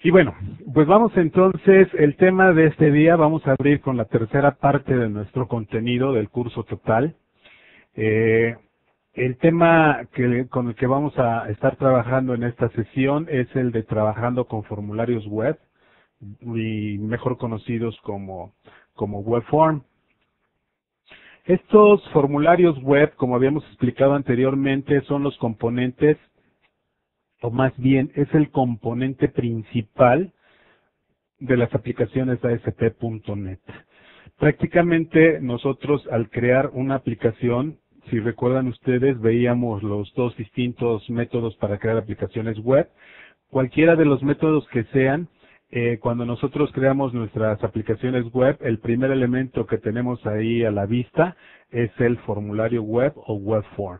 Y bueno, pues vamos entonces, el tema de este día, vamos a abrir con la tercera parte de nuestro contenido del curso total. Eh, el tema con el que vamos a estar trabajando en esta sesión es el de trabajando con formularios web, y mejor conocidos como web form. Estos formularios web, como habíamos explicado anteriormente, son los componentes, o más bien es el componente principal de las aplicaciones ASP.NET. Prácticamente nosotros al crear una aplicación, si recuerdan ustedes, veíamos los dos distintos métodos para crear aplicaciones web. Cualquiera de los métodos que sean, cuando nosotros creamos nuestras aplicaciones web, el primer elemento que tenemos ahí a la vista es el formulario web o web form.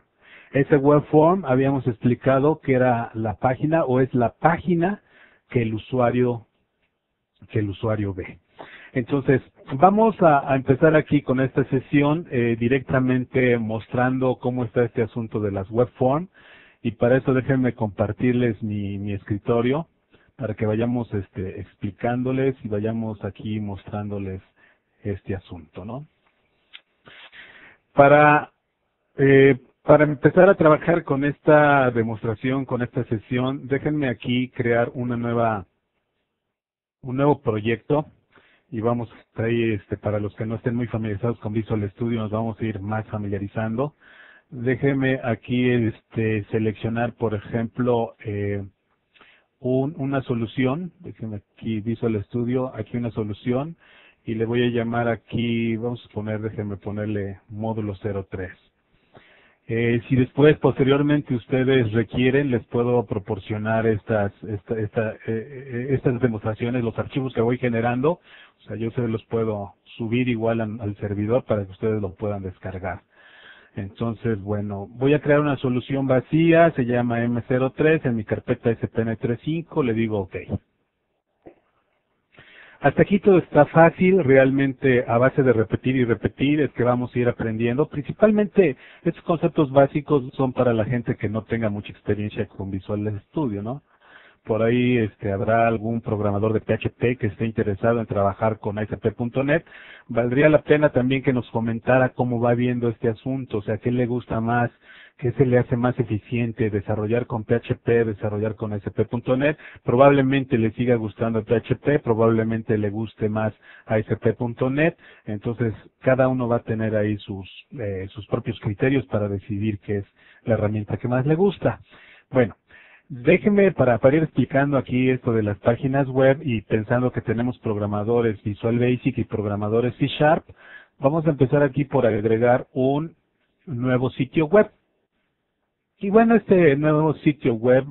Ese web form habíamos explicado que era la página o es la página que el usuario ve. Entonces, vamos a empezar aquí con esta sesión directamente mostrando cómo está este asunto de las web form, y para eso déjenme compartirles mi escritorio para que vayamos explicándoles y vayamos aquí mostrándoles este asunto, ¿no? Para empezar a trabajar con esta demostración, con esta sesión, déjenme aquí crear un nuevo proyecto, y vamos ahí, para los que no estén muy familiarizados con Visual Studio, nos vamos a ir más familiarizando. Déjeme aquí seleccionar, por ejemplo, una solución. Déjeme aquí Visual Studio, aquí una solución, y le voy a llamar aquí, déjenme ponerle módulo 03. Si después, posteriormente, ustedes requieren, les puedo proporcionar estas demostraciones, los archivos que voy generando. O sea, yo se los puedo subir igual al servidor para que ustedes lo puedan descargar. Entonces, bueno, voy a crear una solución vacía, se llama M03, en mi carpeta SPN35, le digo OK. Hasta aquí todo está fácil, realmente a base de repetir y repetir es que vamos a ir aprendiendo. Principalmente estos conceptos básicos son para la gente que no tenga mucha experiencia con Visual Studio, ¿no? Por ahí habrá algún programador de PHP que esté interesado en trabajar con ASP.NET. Valdría la pena también que nos comentara cómo va viendo este asunto, o sea, qué le gusta más, qué se le hace más eficiente, desarrollar con PHP, desarrollar con ASP.NET. Probablemente le siga gustando PHP, probablemente le guste más ASP.NET. Entonces, cada uno va a tener ahí sus propios criterios para decidir qué es la herramienta que más le gusta. Bueno, déjenme para ir explicando aquí esto de las páginas web y pensando que tenemos programadores Visual Basic y programadores C#, vamos a empezar aquí por agregar un nuevo sitio web. Y bueno, este nuevo sitio web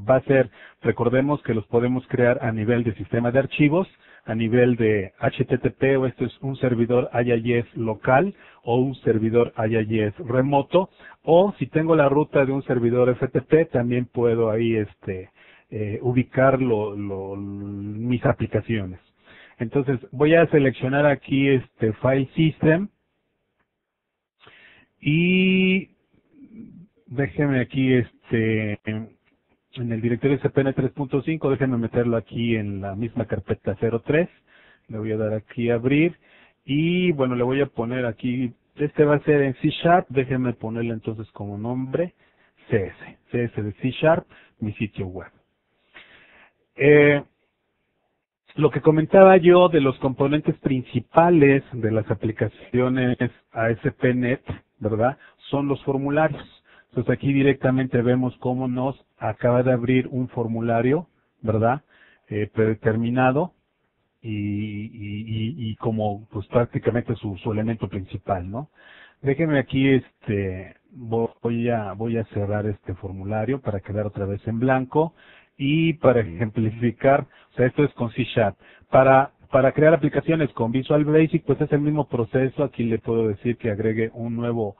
va a ser, recordemos que los podemos crear a nivel de sistema de archivos, a nivel de HTTP, o esto es un servidor IIS local o un servidor IIS remoto, o si tengo la ruta de un servidor FTP, también puedo ahí ubicar mis aplicaciones. Entonces voy a seleccionar aquí File System, y déjeme aquí en el directorio CPN 3.5, déjenme meterlo aquí en la misma carpeta 03. Le voy a dar aquí a abrir, y bueno, le voy a poner aquí, va a ser en C#, déjenme ponerle entonces como nombre CS de C#, mi sitio web. Lo que comentaba yo de los componentes principales de las aplicaciones ASP.NET, ¿verdad? Son los formularios. Entonces aquí directamente vemos cómo nos acaba de abrir un formulario, ¿verdad? Predeterminado y como pues prácticamente su elemento principal, ¿no? Déjenme aquí, voy a cerrar este formulario para quedar otra vez en blanco. Y para ejemplificar, o sea, esto es con C#. Para crear aplicaciones con Visual Basic, pues es el mismo proceso. Aquí le puedo decir que agregue un nuevo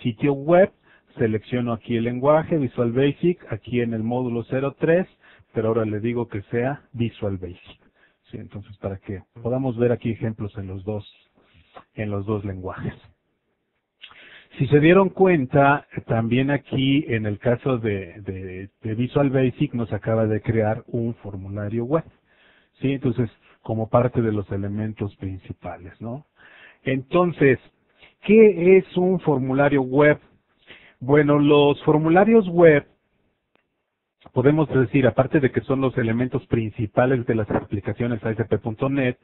sitio web. Selecciono aquí el lenguaje Visual Basic, aquí en el módulo 03, pero ahora le digo que sea Visual Basic. Sí, entonces, para que podamos ver aquí ejemplos en los dos lenguajes. Si se dieron cuenta, también aquí en el caso de Visual Basic nos acaba de crear un formulario web, ¿sí? Entonces, como parte de los elementos principales, ¿no? Entonces, ¿qué es un formulario web? Bueno, los formularios web, podemos decir, aparte de que son los elementos principales de las aplicaciones ASP.NET,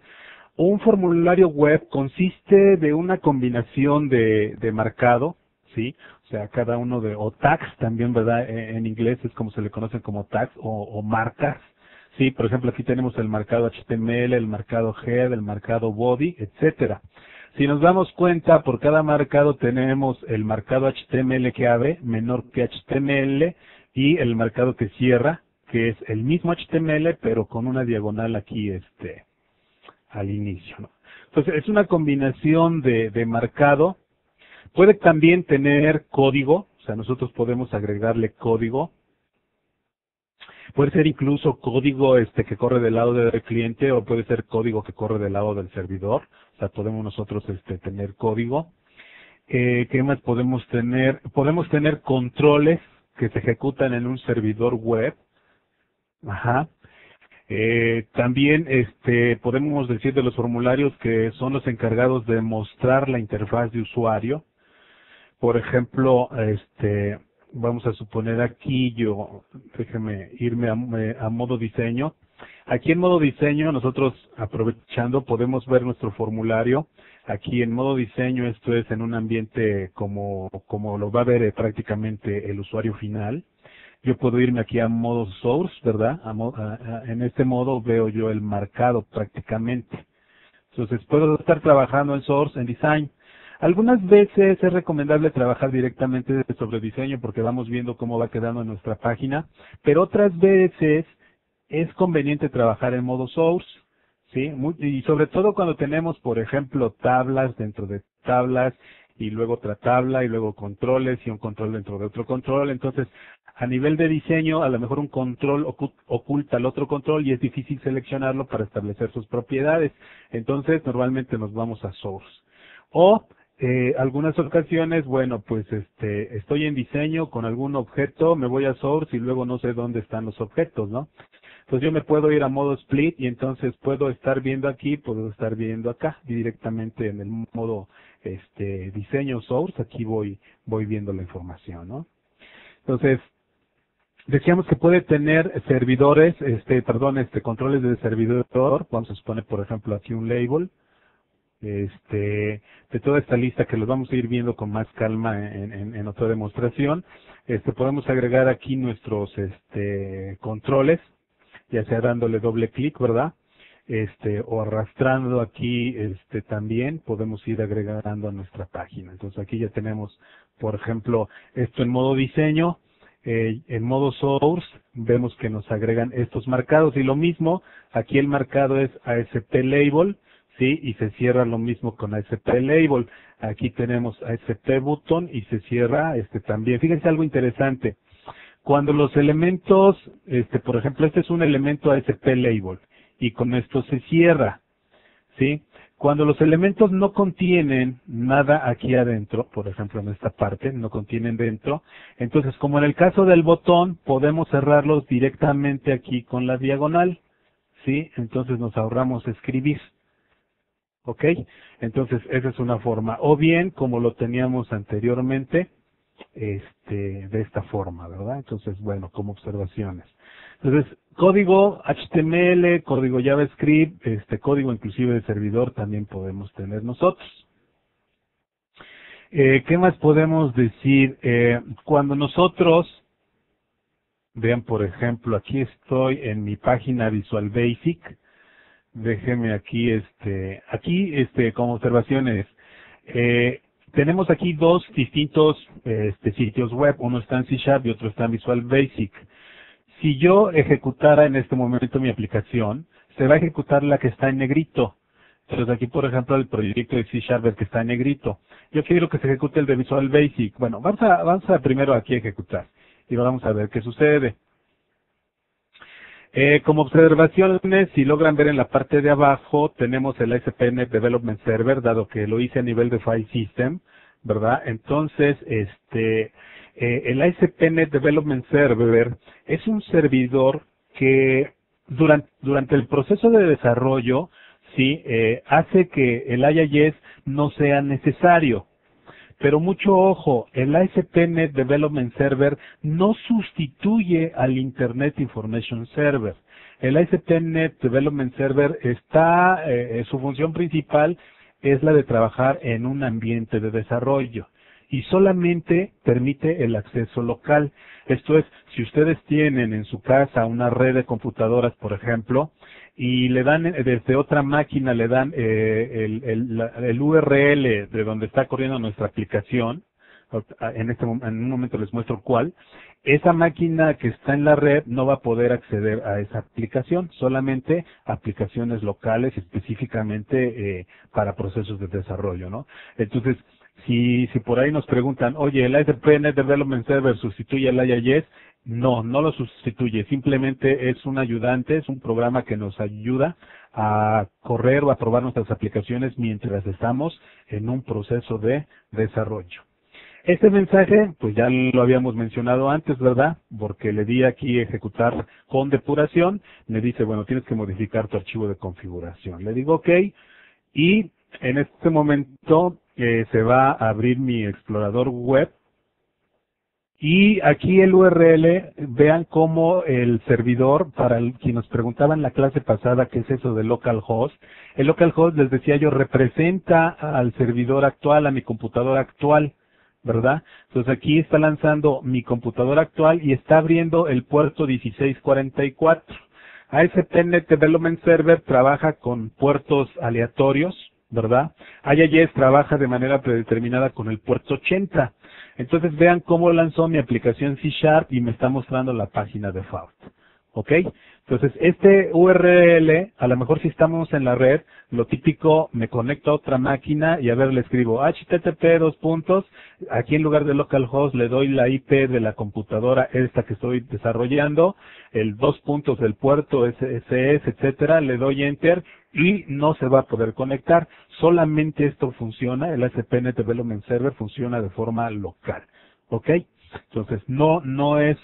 un formulario web consiste de una combinación de marcado, ¿sí? O sea, cada uno o tags también, ¿verdad? En inglés es como se le conocen como tags o marcas, ¿sí? Por ejemplo, aquí tenemos el marcado HTML, el marcado head, el marcado body, etcétera. Si nos damos cuenta, por cada marcado tenemos el marcado HTML que abre, menor que HTML, y el marcado que cierra, que es el mismo HTML, pero con una diagonal aquí, al inicio, ¿no? Entonces, es una combinación de marcado. Puede también tener código, o sea, nosotros podemos agregarle código. Puede ser incluso código que corre del lado del cliente o puede ser código que corre del lado del servidor. O sea, podemos nosotros tener código. ¿Qué más podemos tener? Podemos tener controles que se ejecutan en un servidor web. Ajá. También podemos decir de los formularios que son los encargados de mostrar la interfaz de usuario. Por ejemplo, vamos a suponer aquí déjeme irme a modo diseño. Aquí en modo diseño nosotros aprovechando podemos ver nuestro formulario. Aquí en modo diseño esto es en un ambiente como lo va a ver prácticamente el usuario final. Yo puedo irme aquí a modo source, ¿verdad? En este modo veo yo el marcado prácticamente. Entonces puedo estar trabajando en source, en design. Algunas veces es recomendable trabajar directamente sobre diseño porque vamos viendo cómo va quedando en nuestra página, pero otras veces es conveniente trabajar en modo source, ¿sí? Y sobre todo cuando tenemos, por ejemplo, tablas dentro de tablas y luego otra tabla y luego controles y un control dentro de otro control. Entonces, a nivel de diseño, a lo mejor un control oculta al otro control y es difícil seleccionarlo para establecer sus propiedades. Entonces, normalmente nos vamos a source. O algunas ocasiones, bueno, pues estoy en diseño con algún objeto, me voy a source y luego no sé dónde están los objetos, ¿no? Entonces yo me puedo ir a modo split y entonces puedo estar viendo aquí, puedo estar viendo acá, directamente en el modo diseño source, aquí voy viendo la información, ¿no? Entonces, decíamos que puede tener servidores, controles de servidor, vamos a suponer por ejemplo aquí un label, de toda esta lista que los vamos a ir viendo con más calma en otra demostración. Podemos agregar aquí nuestros controles, ya sea dándole doble clic, ¿verdad? O arrastrando aquí también podemos ir agregando a nuestra página. Entonces aquí ya tenemos, por ejemplo, esto en modo diseño. En modo source vemos que nos agregan estos marcados y lo mismo, aquí el marcado es ASP label, ¿sí? Y se cierra lo mismo con ASP label. Aquí tenemos ASP button y se cierra también. Fíjense algo interesante. Cuando los elementos, por ejemplo, este es un elemento ASP label y con esto se cierra, ¿sí? Cuando los elementos no contienen nada aquí adentro, por ejemplo en esta parte, no contienen dentro, entonces como en el caso del botón, podemos cerrarlos directamente aquí con la diagonal, ¿sí? Entonces nos ahorramos escribir. ¿Ok? Entonces, esa es una forma. O bien, como lo teníamos anteriormente, de esta forma, ¿verdad? Entonces, bueno, como observaciones. Entonces, código HTML, código JavaScript, código inclusive de servidor también podemos tener nosotros. ¿Qué más podemos decir? Cuando nosotros, vean por ejemplo, aquí estoy en mi página Visual Basic, déjeme aquí, como observaciones, tenemos aquí dos distintos sitios web, uno está en C# y otro está en Visual Basic. Si yo ejecutara en este momento mi aplicación, se va a ejecutar la que está en negrito. Entonces aquí, por ejemplo, el proyecto de C# el que está en negrito. Yo quiero que se ejecute el de Visual Basic. Bueno, vamos a primero aquí a ejecutar y vamos a ver qué sucede. Como observaciones, si logran ver en la parte de abajo, tenemos el ASP.NET Development Server, dado que lo hice a nivel de File System, ¿verdad? Entonces, el ASP.NET Development Server es un servidor que durante el proceso de desarrollo, sí, hace que el IIS no sea necesario. Pero mucho ojo, el ASP.NET Development Server no sustituye al Internet Information Server. El ASP.NET Development Server su función principal es la de trabajar en un ambiente de desarrollo y solamente permite el acceso local. Esto es, si ustedes tienen en su casa una red de computadoras, por ejemplo, y le dan desde otra máquina, le dan el URL de donde está corriendo nuestra aplicación, en un momento les muestro cuál, esa máquina que está en la red no va a poder acceder a esa aplicación, solamente aplicaciones locales específicamente para procesos de desarrollo, ¿no? Entonces, si por ahí nos preguntan, oye, ¿el ASP.NET Development Server sustituye al IIS? No, no lo sustituye, simplemente es un ayudante, es un programa que nos ayuda a correr o a probar nuestras aplicaciones mientras estamos en un proceso de desarrollo. Este mensaje, pues ya lo habíamos mencionado antes, ¿verdad? Porque le di aquí ejecutar con depuración, me dice, bueno, tienes que modificar tu archivo de configuración. Le digo OK, y en este momento se va a abrir mi explorador web. Y aquí el URL, vean cómo el servidor, para quien nos preguntaba en la clase pasada qué es eso de localhost, el localhost, les decía yo, representa al servidor actual, a mi computadora actual, ¿verdad? Entonces aquí está lanzando mi computadora actual y está abriendo el puerto 1644. ASP.NET Development Server trabaja con puertos aleatorios, ¿verdad? IIS trabaja de manera predeterminada con el puerto 80. Entonces vean cómo lanzó mi aplicación C# y me está mostrando la página de Faust. ¿Ok? Entonces este URL, a lo mejor si estamos en la red, lo típico, me conecto a otra máquina y a ver, le escribo http://, aquí en lugar de localhost le doy la IP de la computadora esta que estoy desarrollando, el 2 puntos del puerto SSS, etcétera, le doy enter y no se va a poder conectar. Solamente esto funciona, el ASP.NET Development Server funciona de forma local. ¿Ok? Entonces, no es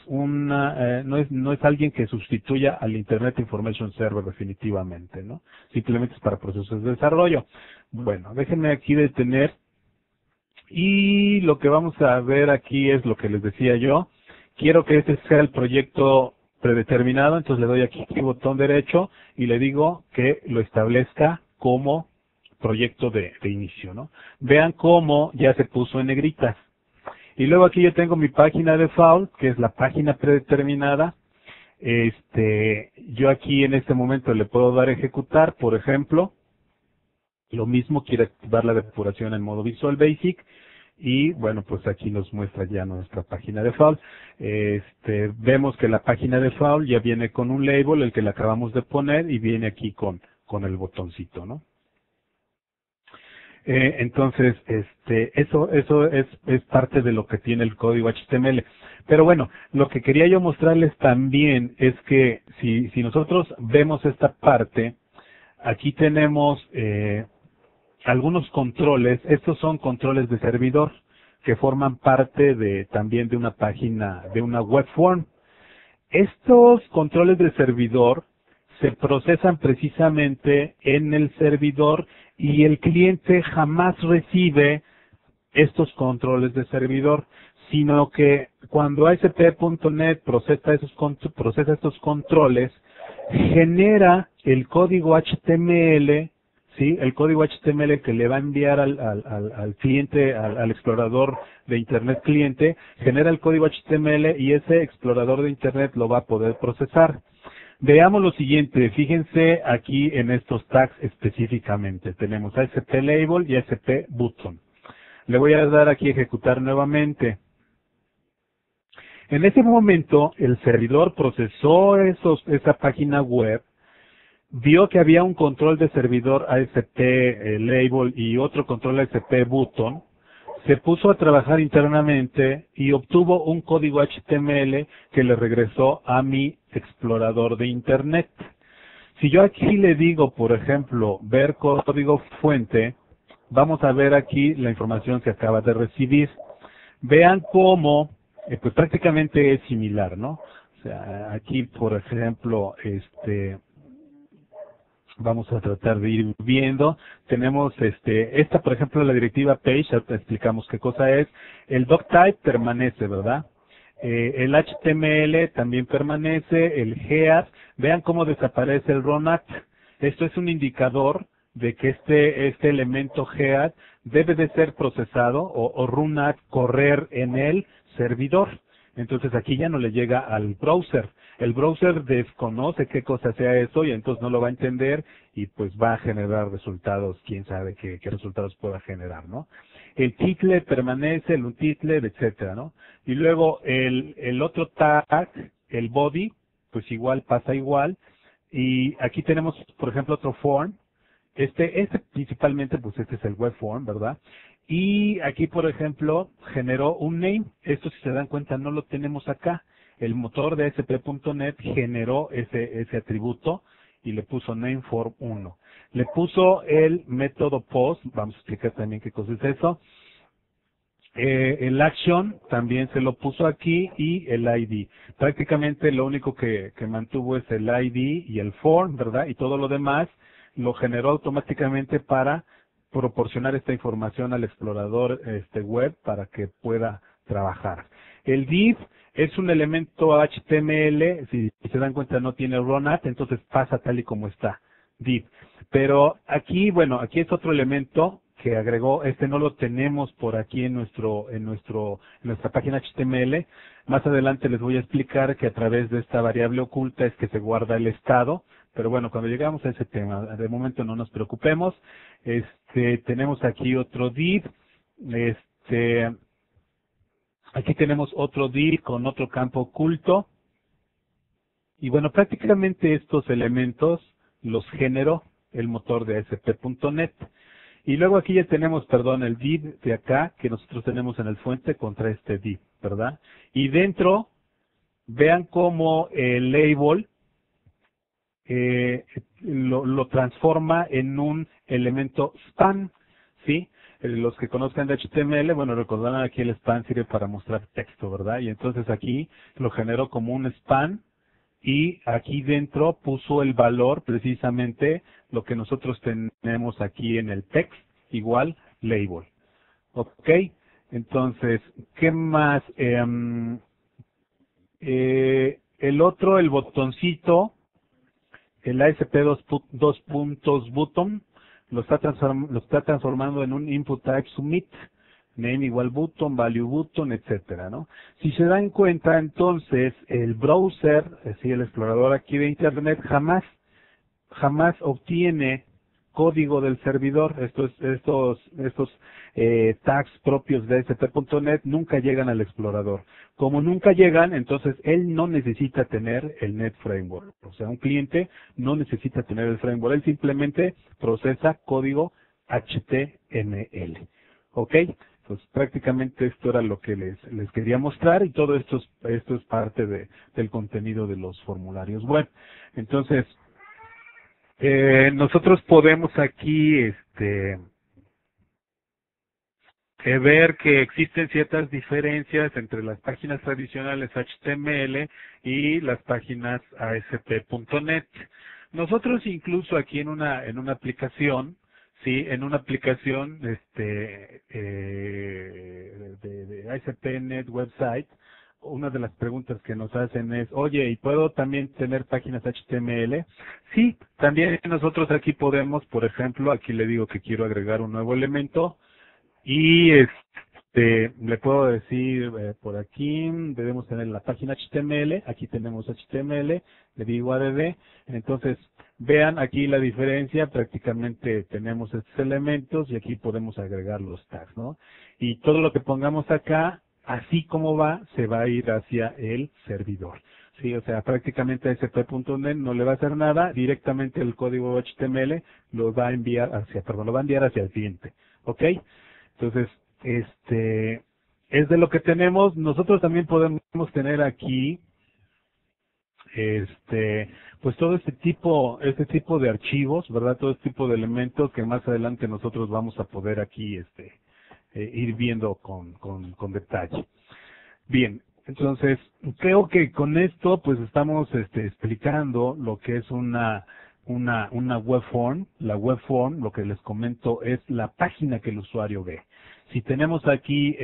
alguien que sustituya al Internet Information Server definitivamente, ¿no? Simplemente es para procesos de desarrollo. Bueno, déjenme aquí detener. Y lo que vamos a ver aquí es lo que les decía yo. Quiero que este sea el proyecto predeterminado, entonces le doy aquí botón derecho y le digo que lo establezca como proyecto de inicio, ¿no? Vean cómo ya se puso en negritas. Y luego aquí yo tengo mi página de default, que es la página predeterminada. Yo aquí en este momento le puedo dar a ejecutar, por ejemplo. Lo mismo, quiero activar la depuración en modo Visual Basic. Y bueno, pues aquí nos muestra ya nuestra página de default. Vemos que la página de default ya viene con un label, el que le acabamos de poner, y viene aquí con el botoncito, ¿no? Entonces, eso es parte de lo que tiene el código HTML. Pero bueno, lo que quería yo mostrarles también es que si nosotros vemos esta parte, aquí tenemos algunos controles. Estos son controles de servidor que forman parte también de una página, de una web form. Estos controles de servidor se procesan precisamente en el servidor y el cliente jamás recibe estos controles de servidor, sino que cuando ASP.NET procesa estos controles, genera el código HTML, ¿sí? El código HTML que le va a enviar al cliente, al explorador de Internet cliente, genera el código HTML y ese explorador de Internet lo va a poder procesar. Veamos lo siguiente, fíjense aquí en estos tags específicamente. Tenemos ASP Label y ASP Button. Le voy a dar aquí ejecutar nuevamente. En ese momento, el servidor procesó esa página web, vio que había un control de servidor ASP Label y otro control ASP Button, se puso a trabajar internamente y obtuvo un código HTML que le regresó a mi explorador de Internet. Si yo aquí le digo, por ejemplo, ver código fuente, vamos a ver aquí la información que acaba de recibir. Vean cómo, pues prácticamente es similar, ¿no? O sea, aquí, por ejemplo, vamos a tratar de ir viendo. Tenemos esta, por ejemplo, la directiva page, ahorita explicamos qué cosa es. El doctype permanece, ¿verdad? El HTML también permanece, el head. Vean cómo desaparece el runat. Esto es un indicador de que este elemento head debe de ser procesado o runat correr en el servidor. Entonces aquí ya no le llega al browser. El browser desconoce qué cosa sea eso y entonces no lo va a entender y pues va a generar resultados, quién sabe qué resultados pueda generar, ¿no? El title permanece, el untitled, etcétera, ¿no? Y luego el otro tag, el body, pues igual pasa igual. Y aquí tenemos, por ejemplo, otro form. Este principalmente, pues este es el web form, ¿verdad? Y aquí, por ejemplo, generó un name. Esto, si se dan cuenta, no lo tenemos acá. El motor de ASP.NET generó ese atributo y le puso nameform 1. Le puso el método post, vamos a explicar también qué cosa es eso. El action también se lo puso aquí y el ID. Prácticamente lo único que mantuvo es el ID y el form, ¿verdad? Y todo lo demás lo generó automáticamente para proporcionar esta información al explorador web para que pueda trabajar. El div es un elemento HTML, si se dan cuenta no tiene runat, entonces pasa tal y como está, div. Pero aquí, bueno, aquí es otro elemento que agregó, no lo tenemos por aquí en nuestra página HTML. Más adelante les voy a explicar que a través de esta variable oculta es que se guarda el estado, pero bueno, cuando llegamos a ese tema, de momento no nos preocupemos. Tenemos aquí otro div, aquí tenemos otro div con otro campo oculto. Y bueno, prácticamente estos elementos los generó el motor de ASP.NET. Y luego aquí ya tenemos, perdón, el div de acá que nosotros tenemos en el fuente contra este div, ¿verdad? Y dentro, vean cómo el label lo transforma en un elemento span, ¿sí? Los que conozcan de HTML, bueno, recordarán aquí el span sirve para mostrar texto, ¿verdad? Y entonces aquí lo generó como un span y aquí dentro puso el valor, precisamente lo que nosotros tenemos aquí en el text, igual label. ¿Ok? Entonces, ¿qué más? El otro, el botoncito, el ASP2 puntos button, lo está transformando en un input type submit, name igual button, value button, etcétera, ¿no? Si se dan cuenta, entonces, el browser, es decir, el explorador aquí de Internet, jamás obtiene código del servidor. Estos tags propios de ASP.NET nunca llegan al explorador. Como nunca llegan, entonces él no necesita tener el Net Framework. O sea, un cliente no necesita tener el framework. Él simplemente procesa código HTML. ¿Ok? Pues prácticamente esto era lo que les quería mostrar y todo esto es parte del contenido de los formularios web. Entonces, nosotros podemos aquí ver que existen ciertas diferencias entre las páginas tradicionales HTML y las páginas ASP.NET. Nosotros incluso aquí en una aplicación, sí, en una aplicación de ASP.NET website, una de las preguntas que nos hacen es, oye, ¿y puedo también tener páginas HTML? Sí, también nosotros aquí podemos, por ejemplo, aquí le digo que quiero agregar un nuevo elemento y le puedo decir por aquí debemos tener la página HTML, aquí tenemos HTML, le digo add, entonces vean aquí la diferencia, prácticamente tenemos estos elementos y aquí podemos agregar los tags, ¿no? Y todo lo que pongamos acá, así como va, se va a ir hacia el servidor. Sí, o sea, prácticamente a ASP.NET no le va a hacer nada, directamente el código HTML lo va a enviar hacia el cliente. ¿Ok? Entonces, es de lo que tenemos. Nosotros también podemos tener aquí pues todo este tipo de archivos, ¿verdad? Todo este tipo de elementos que más adelante nosotros vamos a poder aquí ir viendo con detalle. Bien, entonces creo que con esto pues estamos explicando lo que es una web form. La web form, lo que les comento, es la página que el usuario ve. Si tenemos aquí,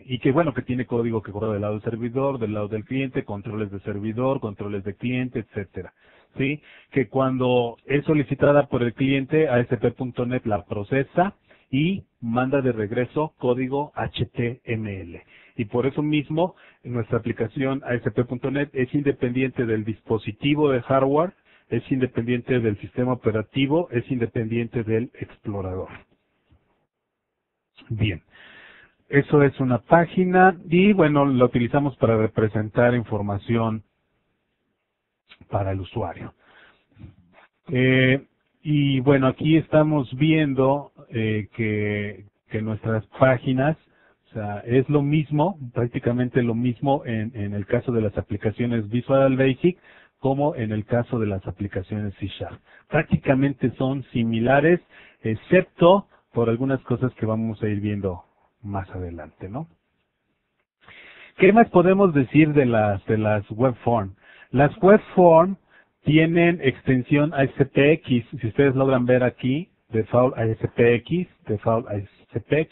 y que bueno, que tiene código que corre del lado del servidor, del lado del cliente, controles de servidor, controles de cliente, etcétera. ¿Sí? Que cuando es solicitada por el cliente, ASP.NET la procesa y manda de regreso código HTML. Y por eso mismo, nuestra aplicación ASP.NET es independiente del dispositivo de hardware, es independiente del sistema operativo, es independiente del explorador. Bien, eso es una página y bueno, la utilizamos para representar información para el usuario. Y bueno, aquí estamos viendo que nuestras páginas, o sea, es lo mismo, prácticamente lo mismo en el caso de las aplicaciones Visual Basic como en el caso de las aplicaciones C#. Prácticamente son similares, excepto por algunas cosas que vamos a ir viendo más adelante, ¿no? ¿Qué más podemos decir de las web form? Las web form tienen extensión ASPX. Si ustedes logran ver aquí, default ASPX, default ASPX.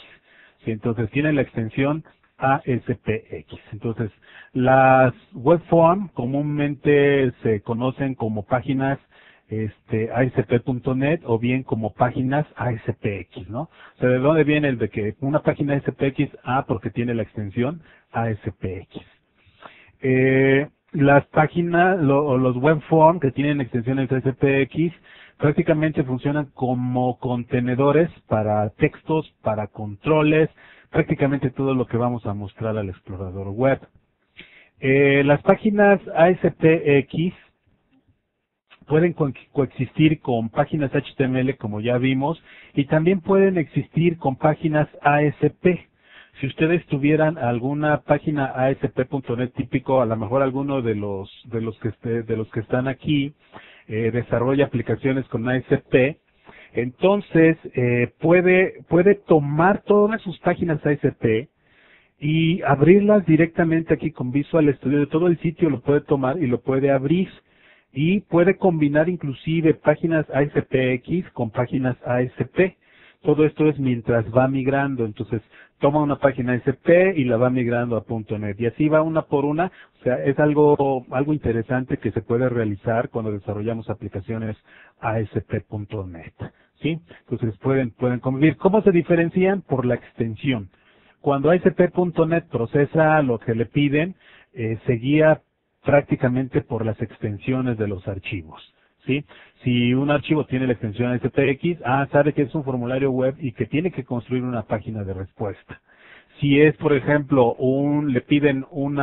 Sí, entonces tienen la extensión ASPX. Entonces, las web form comúnmente se conocen como páginas ASP.NET o bien como páginas ASPX, ¿no? O sea, ¿de dónde viene el de que una página ASPX? Porque tiene la extensión ASPX. Las páginas o los web form que tienen extensiones ASPX prácticamente funcionan como contenedores para textos, para controles, prácticamente todo lo que vamos a mostrar al explorador web. Las páginas ASPX pueden coexistir con páginas HTML, como ya vimos, y también pueden existir con páginas ASP. Si ustedes tuvieran alguna página ASP.NET típico, a lo mejor alguno de los que están aquí desarrolla aplicaciones con ASP, entonces puede tomar todas sus páginas ASP y abrirlas directamente aquí con Visual Studio. De todo el sitio lo puede tomar y lo puede abrir. Y puede combinar inclusive páginas ASPX con páginas ASP. Todo esto es mientras va migrando. Entonces, toma una página ASP y la va migrando a .NET. Y así va una por una. O sea, es algo interesante que se puede realizar cuando desarrollamos aplicaciones ASP.NET. ¿Sí? Entonces, pueden convivir. ¿Cómo se diferencian? Por la extensión. Cuando ASP.NET procesa lo que le piden, se guía prácticamente por las extensiones de los archivos, ¿sí? Si un archivo tiene la extensión ASPX, sabe que es un formulario web y que tiene que construir una página de respuesta. Si es, por ejemplo, le piden un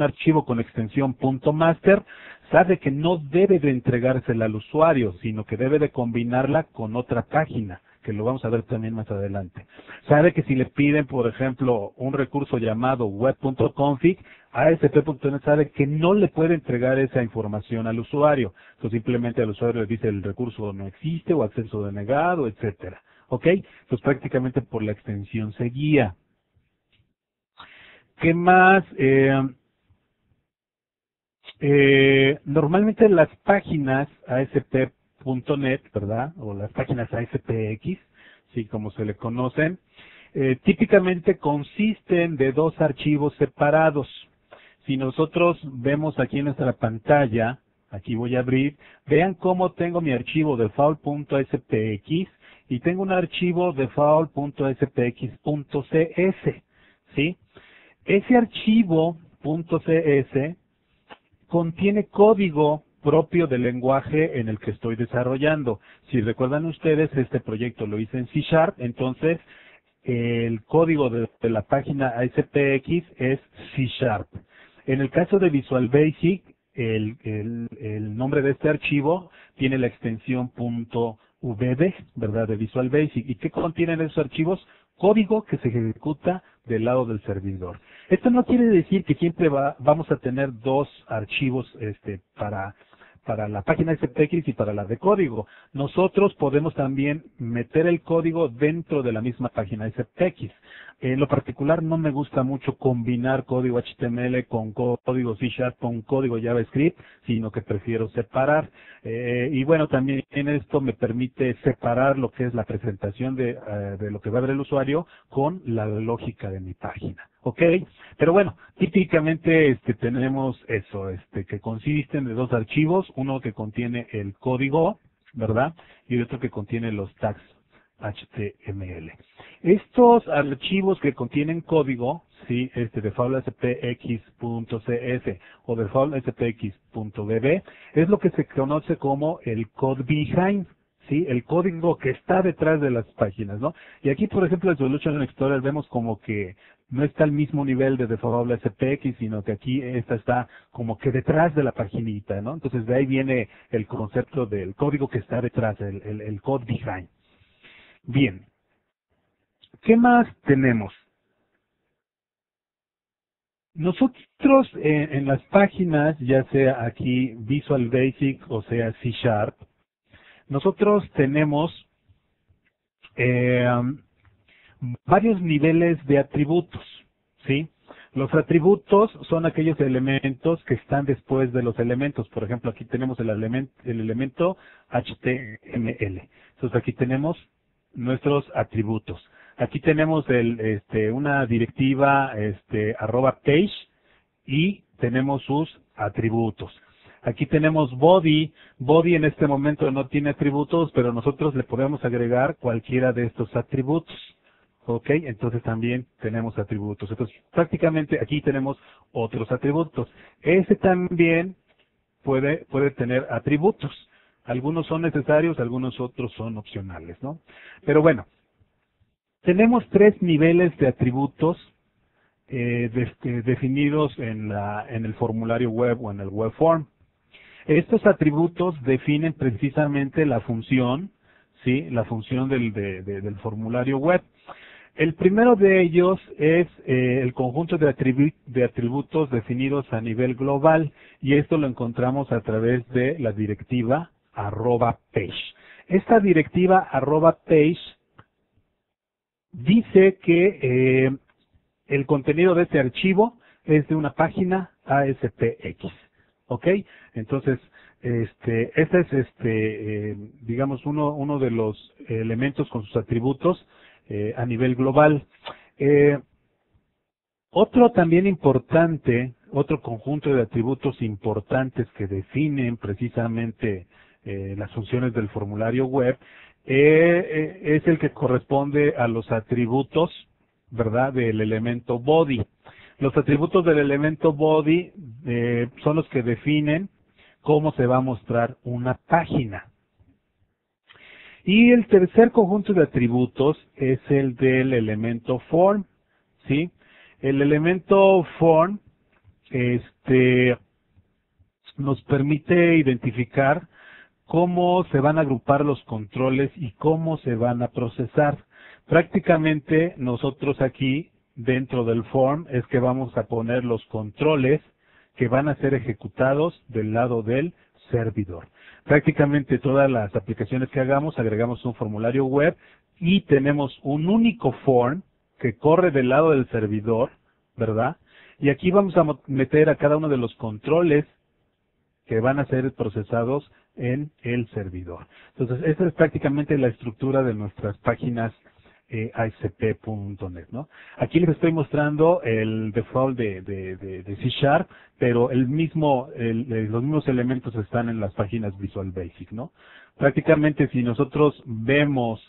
archivo con extensión .master, sabe que no debe de entregársela al usuario, sino que debe de combinarla con otra página, que lo vamos a ver también más adelante. Sabe que si le piden, por ejemplo, un recurso llamado web.config, ASP.NET sabe que no le puede entregar esa información al usuario. Entonces simplemente al usuario le dice el recurso no existe o acceso denegado, etcétera. ¿Ok? Pues prácticamente por la extensión se guía. ¿Qué más? Normalmente las páginas ASP.NET, ¿verdad? O las páginas ASPX, sí, como se le conocen, típicamente consisten de dos archivos separados. Si nosotros vemos aquí en nuestra pantalla, aquí voy a abrir, vean cómo tengo mi archivo default.spx y tengo un archivo default.spx.cs, ¿sí? Ese archivo .cs contiene código propio del lenguaje en el que estoy desarrollando. Si recuerdan ustedes, este proyecto lo hice en C#, entonces el código de la página ASPX es C#. En el caso de Visual Basic, el nombre de este archivo tiene la extensión .vb, ¿verdad?, de Visual Basic. ¿Y qué contienen esos archivos? código que se ejecuta del lado del servidor. Esto no quiere decir que siempre vamos a tener dos archivos para la página SPX y para la de código. Nosotros podemos también meter el código dentro de la misma página SPX. En lo particular no me gusta mucho combinar código HTML con código C# con código JavaScript, sino que prefiero separar. Y bueno, también en esto me permite separar lo que es la presentación de lo que va a ver el usuario con la lógica de mi página. ¿Ok? Pero bueno, típicamente tenemos eso, que consisten de dos archivos, uno que contiene el código, ¿verdad? Y otro que contiene los tags HTML. Estos archivos que contienen código, sí, default spx.cs o default spx.db, es lo que se conoce como el code behind. Sí, el código que está detrás de las páginas, ¿no? Y aquí, por ejemplo, en Solution Explorer vemos como que no está al mismo nivel de default SPX, sino que aquí esta está como que detrás de la paginita, ¿no? Entonces de ahí viene el concepto del código que está detrás, el code behind. Bien, ¿qué más tenemos? Nosotros en las páginas, ya sea aquí Visual Basic o sea C#, nosotros tenemos varios niveles de atributos, ¿sí? Los atributos son aquellos elementos que están después de los elementos. Por ejemplo, aquí tenemos el elemento HTML. Entonces aquí tenemos nuestros atributos. Aquí tenemos una directiva @page y tenemos sus atributos. Aquí tenemos body. Body en este momento no tiene atributos, pero nosotros le podemos agregar cualquiera de estos atributos. ¿Ok? Entonces también tenemos atributos. Entonces prácticamente aquí tenemos otros atributos. Ese también puede tener atributos. Algunos son necesarios, algunos otros son opcionales, ¿no? Pero bueno, tenemos tres niveles de atributos definidos en el formulario web o en el web form. Estos atributos definen precisamente la función, ¿sí? La función del formulario web. El primero de ellos es el conjunto de atributos definidos a nivel global, y esto lo encontramos a través de la directiva @page. Esta directiva @page dice que el contenido de este archivo es de una página ASPX. ¿Ok? Entonces, este es digamos uno de los elementos con sus atributos a nivel global. Otro también importante, otro conjunto de atributos importantes que definen precisamente las funciones del formulario web es el que corresponde a los atributos, ¿verdad?, del elemento body. Los atributos del elemento body son los que definen cómo se va a mostrar una página. Y el tercer conjunto de atributos es el del elemento form, ¿sí? El elemento form nos permite identificar cómo se van a agrupar los controles y cómo se van a procesar. Prácticamente nosotros aquí dentro del form es que vamos a poner los controles que van a ser ejecutados del lado del servidor. Prácticamente todas las aplicaciones que hagamos, agregamos un formulario web y tenemos un único form que corre del lado del servidor, ¿verdad? Y aquí vamos a meter a cada uno de los controles que van a ser procesados en el servidor. Entonces, esta es prácticamente la estructura de nuestras páginas ASP.NET, ¿no? Aquí les estoy mostrando el default de C#, pero los mismos elementos están en las páginas Visual Basic, ¿no? Prácticamente si nosotros vemos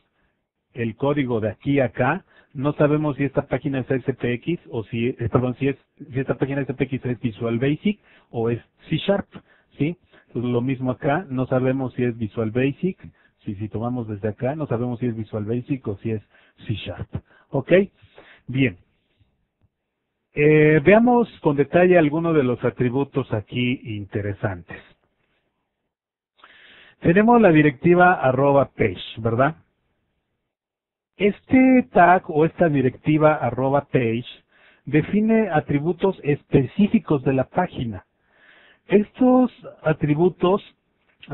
el código de aquí a acá, no sabemos si esta página es SPX o si esta página SPX es Visual Basic o es C#, ¿sí? Entonces, lo mismo acá, no sabemos si es Visual Basic, si tomamos desde acá, no sabemos si es Visual Basic o si es C#. ¿Ok? Bien. Veamos con detalle algunos de los atributos aquí interesantes. Tenemos la directiva @page, ¿verdad? Este tag o esta directiva @page define atributos específicos de la página. Estos atributos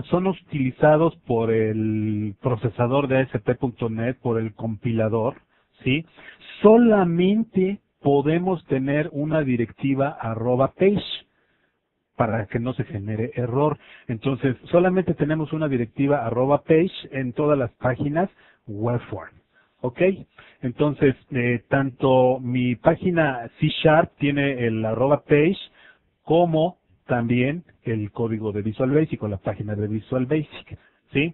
son utilizados por el procesador de ASP.NET, por el compilador, ¿sí? Solamente podemos tener una directiva @page para que no se genere error. Entonces, solamente tenemos una directiva @page en todas las páginas webform. ¿Ok? Entonces, tanto mi página C# tiene el @page como también el código de Visual Basic o la página de Visual Basic. ¿Sí?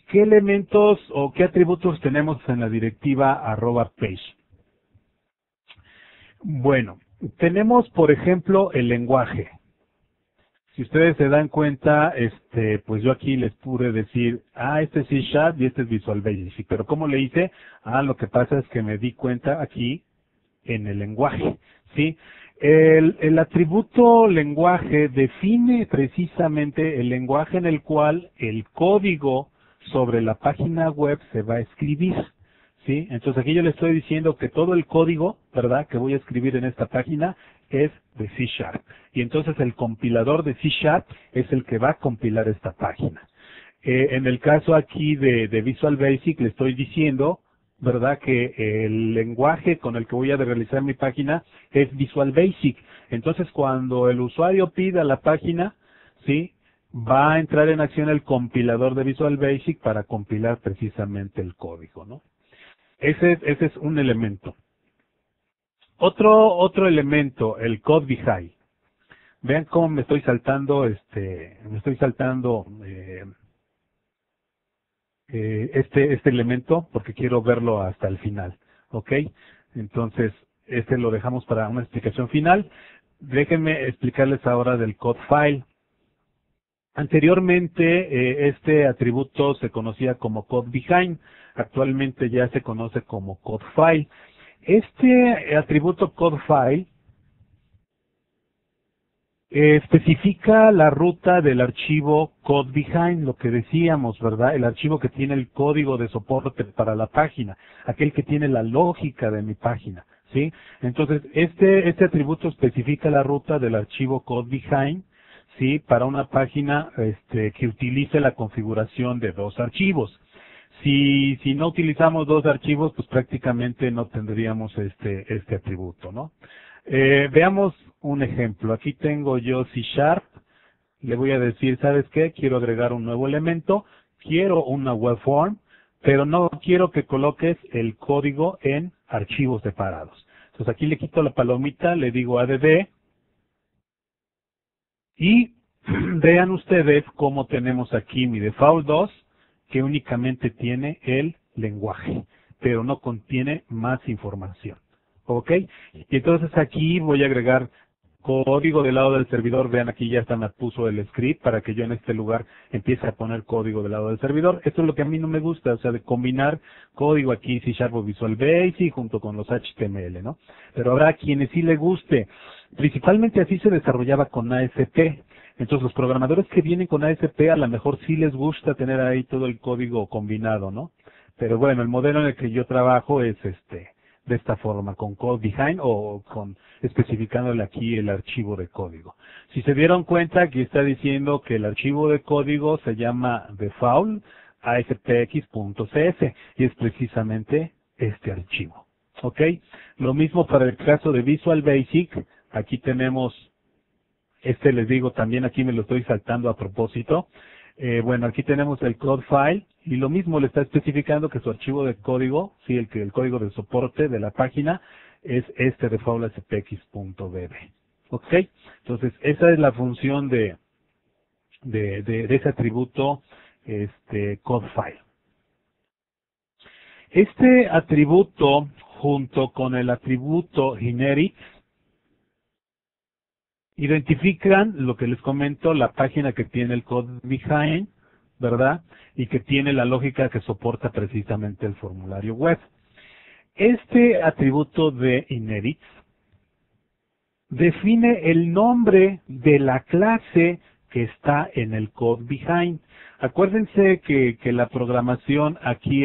¿Qué elementos o qué atributos tenemos en la directiva @page? Bueno, tenemos, por ejemplo, el lenguaje. Si ustedes se dan cuenta, pues yo aquí les pude decir, este es C# y este es Visual Basic. Pero ¿cómo le hice? Lo que pasa es que me di cuenta aquí en el lenguaje, ¿sí? El atributo lenguaje define precisamente el lenguaje en el cual el código sobre la página web se va a escribir, ¿sí? Entonces aquí yo le estoy diciendo que todo el código, ¿verdad?, que voy a escribir en esta página es de C#. Y entonces el compilador de C# es el que va a compilar esta página. En el caso aquí de Visual Basic le estoy diciendo, ¿verdad?, que el lenguaje con el que voy a realizar mi página es Visual Basic. Entonces cuando el usuario pida la página, ¿sí?, va a entrar en acción el compilador de Visual Basic para compilar precisamente el código, ¿no? Ese es un elemento. Otro elemento, el code behind. Vean cómo me estoy saltando, este elemento porque quiero verlo hasta el final, ¿ok? Entonces, lo dejamos para una explicación final. Déjenme explicarles ahora del code file. Anteriormente, este atributo se conocía como code behind, actualmente ya se conoce como code file. Este atributo code file especifica la ruta del archivo code behind, lo que decíamos, ¿verdad? El archivo que tiene el código de soporte para la página, aquel que tiene la lógica de mi página, ¿sí? Entonces, este atributo especifica la ruta del archivo code behind, ¿sí?, para una página que utilice la configuración de dos archivos. Si no utilizamos dos archivos, pues prácticamente no tendríamos este atributo, ¿no? Veamos un ejemplo. Aquí tengo yo C#, le voy a decir, ¿sabes qué? Quiero agregar un nuevo elemento, quiero una web form, pero no quiero que coloques el código en archivos separados. Entonces aquí le quito la palomita, le digo add, y vean ustedes cómo tenemos aquí mi default 2, que únicamente tiene el lenguaje, pero no contiene más información. ¿Ok? Y entonces aquí voy a agregar código del lado del servidor. Vean, aquí ya está, me puso el script para que yo en este lugar empiece a poner código del lado del servidor. Esto es lo que a mí no me gusta, o sea, de combinar código aquí C# o Visual Basic junto con los HTML, ¿no? Pero habrá quienes sí le guste. Principalmente así se desarrollaba con ASP. Entonces los programadores que vienen con ASP a lo mejor sí les gusta tener ahí todo el código combinado, ¿no? Pero bueno, el modelo en el que yo trabajo es de esta forma, con code behind o especificándole aquí el archivo de código. Si se dieron cuenta, aquí está diciendo que el archivo de código se llama default aspx.cs y es precisamente este archivo. ¿Ok? Lo mismo para el caso de Visual Basic. Aquí tenemos, les digo también, aquí me lo estoy saltando a propósito. Bueno, aquí tenemos el code file y lo mismo le está especificando que su archivo de código, sí, el código de soporte de la página es default aspx.bb. ¿Ok? Entonces, esa es la función de ese atributo, code file. Este atributo, junto con el atributo inherit, identifican lo que les comento, la página que tiene el code behind, ¿verdad? Y que tiene la lógica que soporta precisamente el formulario web. Este atributo de inherit define el nombre de la clase que está en el code behind. Acuérdense que la programación aquí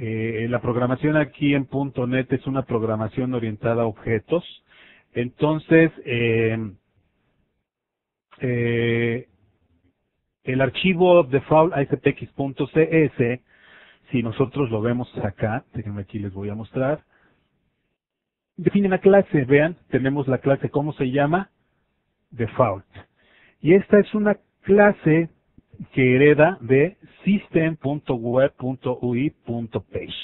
La programación aquí en .NET es una programación orientada a objetos. Entonces, el archivo default aspx.cs, si nosotros lo vemos acá, déjenme aquí les voy a mostrar, define una clase, vean, tenemos la clase, ¿cómo se llama? Default. Y esta es una clase que hereda de system.web.ui.page.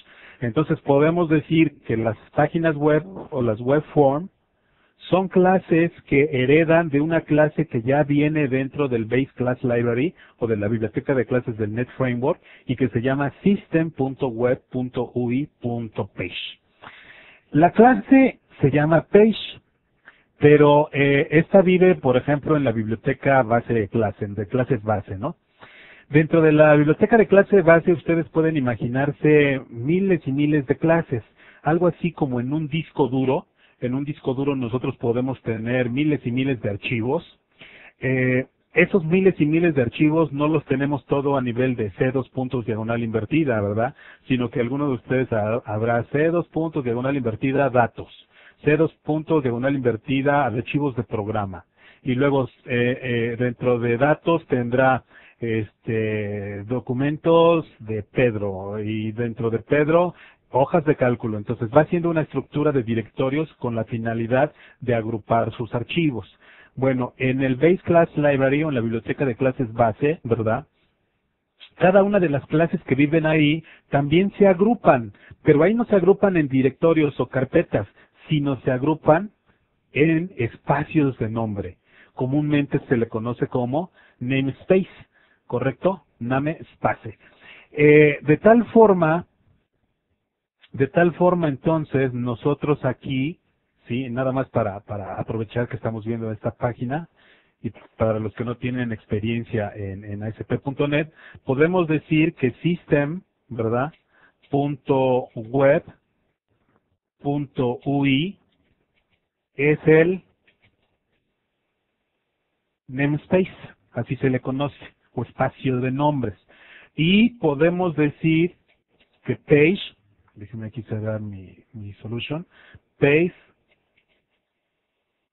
Entonces podemos decir que las páginas web o las web form son clases que heredan de una clase que ya viene dentro del Base Class Library o de la biblioteca de clases del Net Framework y que se llama system.web.ui.page. La clase se llama Page, pero esta vive, por ejemplo, en la biblioteca base de clases base, ¿no? Dentro de la biblioteca de clase base ustedes pueden imaginarse miles y miles de clases, algo así como en un disco duro. En un disco duro nosotros podemos tener miles y miles de archivos. Esos miles y miles de archivos no los tenemos todo a nivel de C2 puntos diagonal invertida, ¿verdad? Sino que alguno de ustedes habrá C2 puntos diagonal invertida datos, C2 puntos diagonal invertida archivos de programa. Y luego dentro de datos tendrá documentos de Pedro y dentro de Pedro hojas de cálculo. Entonces va haciendo una estructura de directorios con la finalidad de agrupar sus archivos. Bueno, en el Base Class Library o en la biblioteca de clases base, ¿verdad? Cada una de las clases que viven ahí también se agrupan, pero ahí no se agrupan en directorios o carpetas, sino se agrupan en espacios de nombre. Comúnmente se le conoce como namespace, ¿correcto? Namespace. De tal forma entonces nosotros aquí, sí, nada más para aprovechar que estamos viendo esta página y para los que no tienen experiencia en ASP.NET, podemos decir que system, ¿verdad? .web.ui es el namespace, así se le conoce, o espacio de nombres. Y podemos decir que page, déjenme aquí cerrar mi solution, page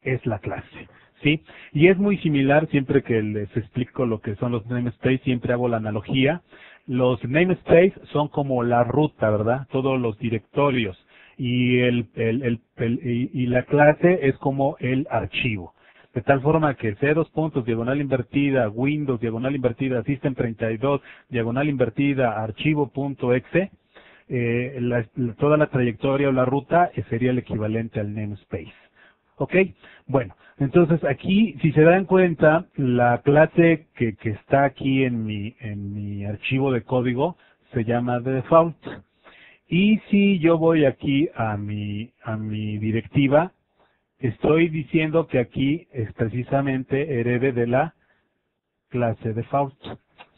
es la clase, ¿sí? Y es muy similar, siempre que les explico lo que son los namespace, siempre hago la analogía. Los namespace son como la ruta, ¿verdad? Todos los directorios. Y y la clase es como el archivo. De tal forma que C2 puntos, diagonal invertida, Windows, diagonal invertida, System 32, diagonal invertida, archivo.exe, toda la trayectoria o la ruta sería el equivalente al namespace. ¿Ok? Bueno, entonces aquí, si se dan cuenta, la clase que está aquí en mi archivo de código se llama default. Y si yo voy aquí a mi directiva, estoy diciendo que aquí es precisamente herede de la clase default,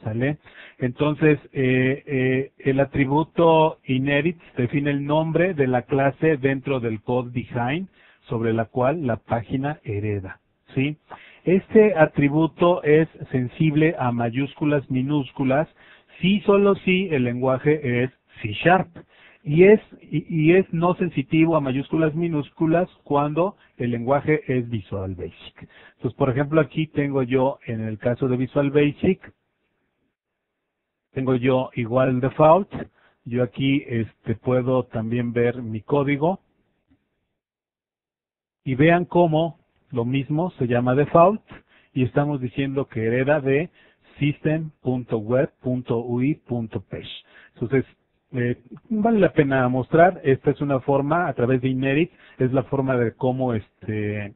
¿sale? Entonces, el atributo inherit define el nombre de la clase dentro del code behind sobre la cual la página hereda, ¿sí? Este atributo es sensible a mayúsculas, minúsculas, si solo si el lenguaje es C#. Y es no sensitivo a mayúsculas, minúsculas cuando el lenguaje es Visual Basic. Entonces, por ejemplo, aquí tengo yo, en el caso de Visual Basic, tengo yo igual default. Yo aquí puedo también ver mi código. Y vean cómo lo mismo se llama default y estamos diciendo que hereda de system.web.ui.page. Entonces, vale la pena mostrar. Esta es una forma, a través de inherit, es la forma de cómo se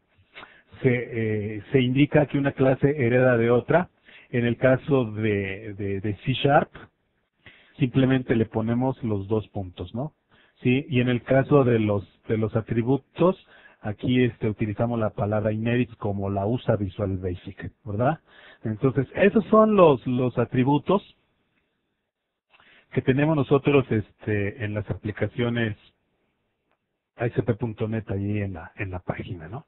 indica que una clase hereda de otra. En el caso de C#, simplemente le ponemos los dos puntos, ¿no? Sí, y en el caso de los atributos, aquí utilizamos la palabra inherit como la usa Visual Basic, ¿verdad? Entonces, esos son los atributos que tenemos nosotros en las aplicaciones ASP.NET allí en la página, ¿no?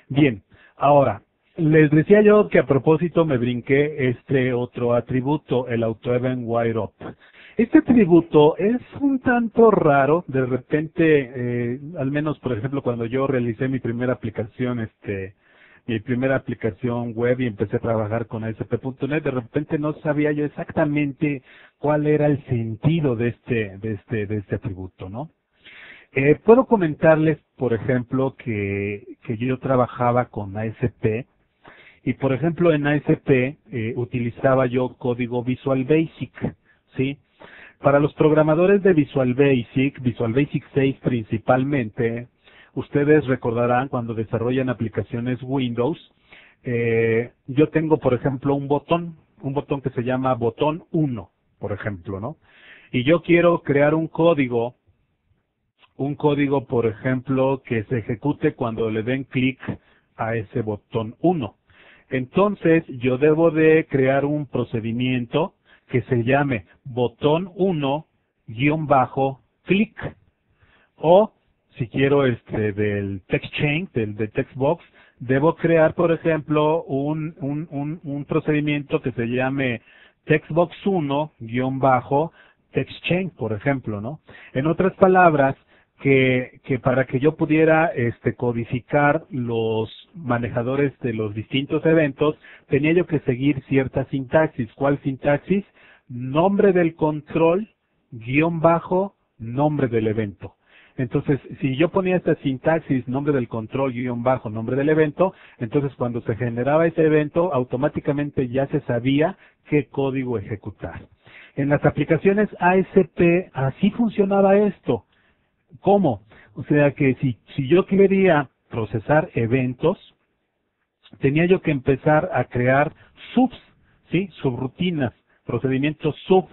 Bien, ahora, les decía yo que a propósito me brinqué este otro atributo, el AutoEvent WireUp. Este atributo es un tanto raro, de repente, al menos por ejemplo cuando yo realicé mi primera aplicación, web y empecé a trabajar con ASP.NET, de repente no sabía yo exactamente cuál era el sentido de este atributo, ¿no? Puedo comentarles, por ejemplo, que yo trabajaba con ASP y, por ejemplo, en ASP utilizaba yo código Visual Basic, ¿sí? Para los programadores de Visual Basic 6 principalmente, ustedes recordarán cuando desarrollan aplicaciones Windows, yo tengo, por ejemplo, un botón que se llama botón 1, por ejemplo, ¿no? Y yo quiero crear un código, por ejemplo, que se ejecute cuando le den clic a ese botón 1. Entonces, yo debo de crear un procedimiento que se llame botón 1 clic. O, si quiero del text chain, del text box, debo crear, por ejemplo, un procedimiento que se llame textbox 1 text chain, por ejemplo, ¿no? En otras palabras, que para que yo pudiera codificar los manejadores de los distintos eventos, tenía yo que seguir cierta sintaxis. ¿Cuál sintaxis? Nombre del control, nombre del evento. Entonces, si yo ponía esta sintaxis, nombre del control, nombre del evento, entonces cuando se generaba ese evento, automáticamente ya se sabía qué código ejecutar. En las aplicaciones ASP, así funcionaba esto. ¿Cómo? O sea que si yo quería procesar eventos, tenía yo que empezar a crear subs, ¿sí? Subrutinas, procedimientos sub.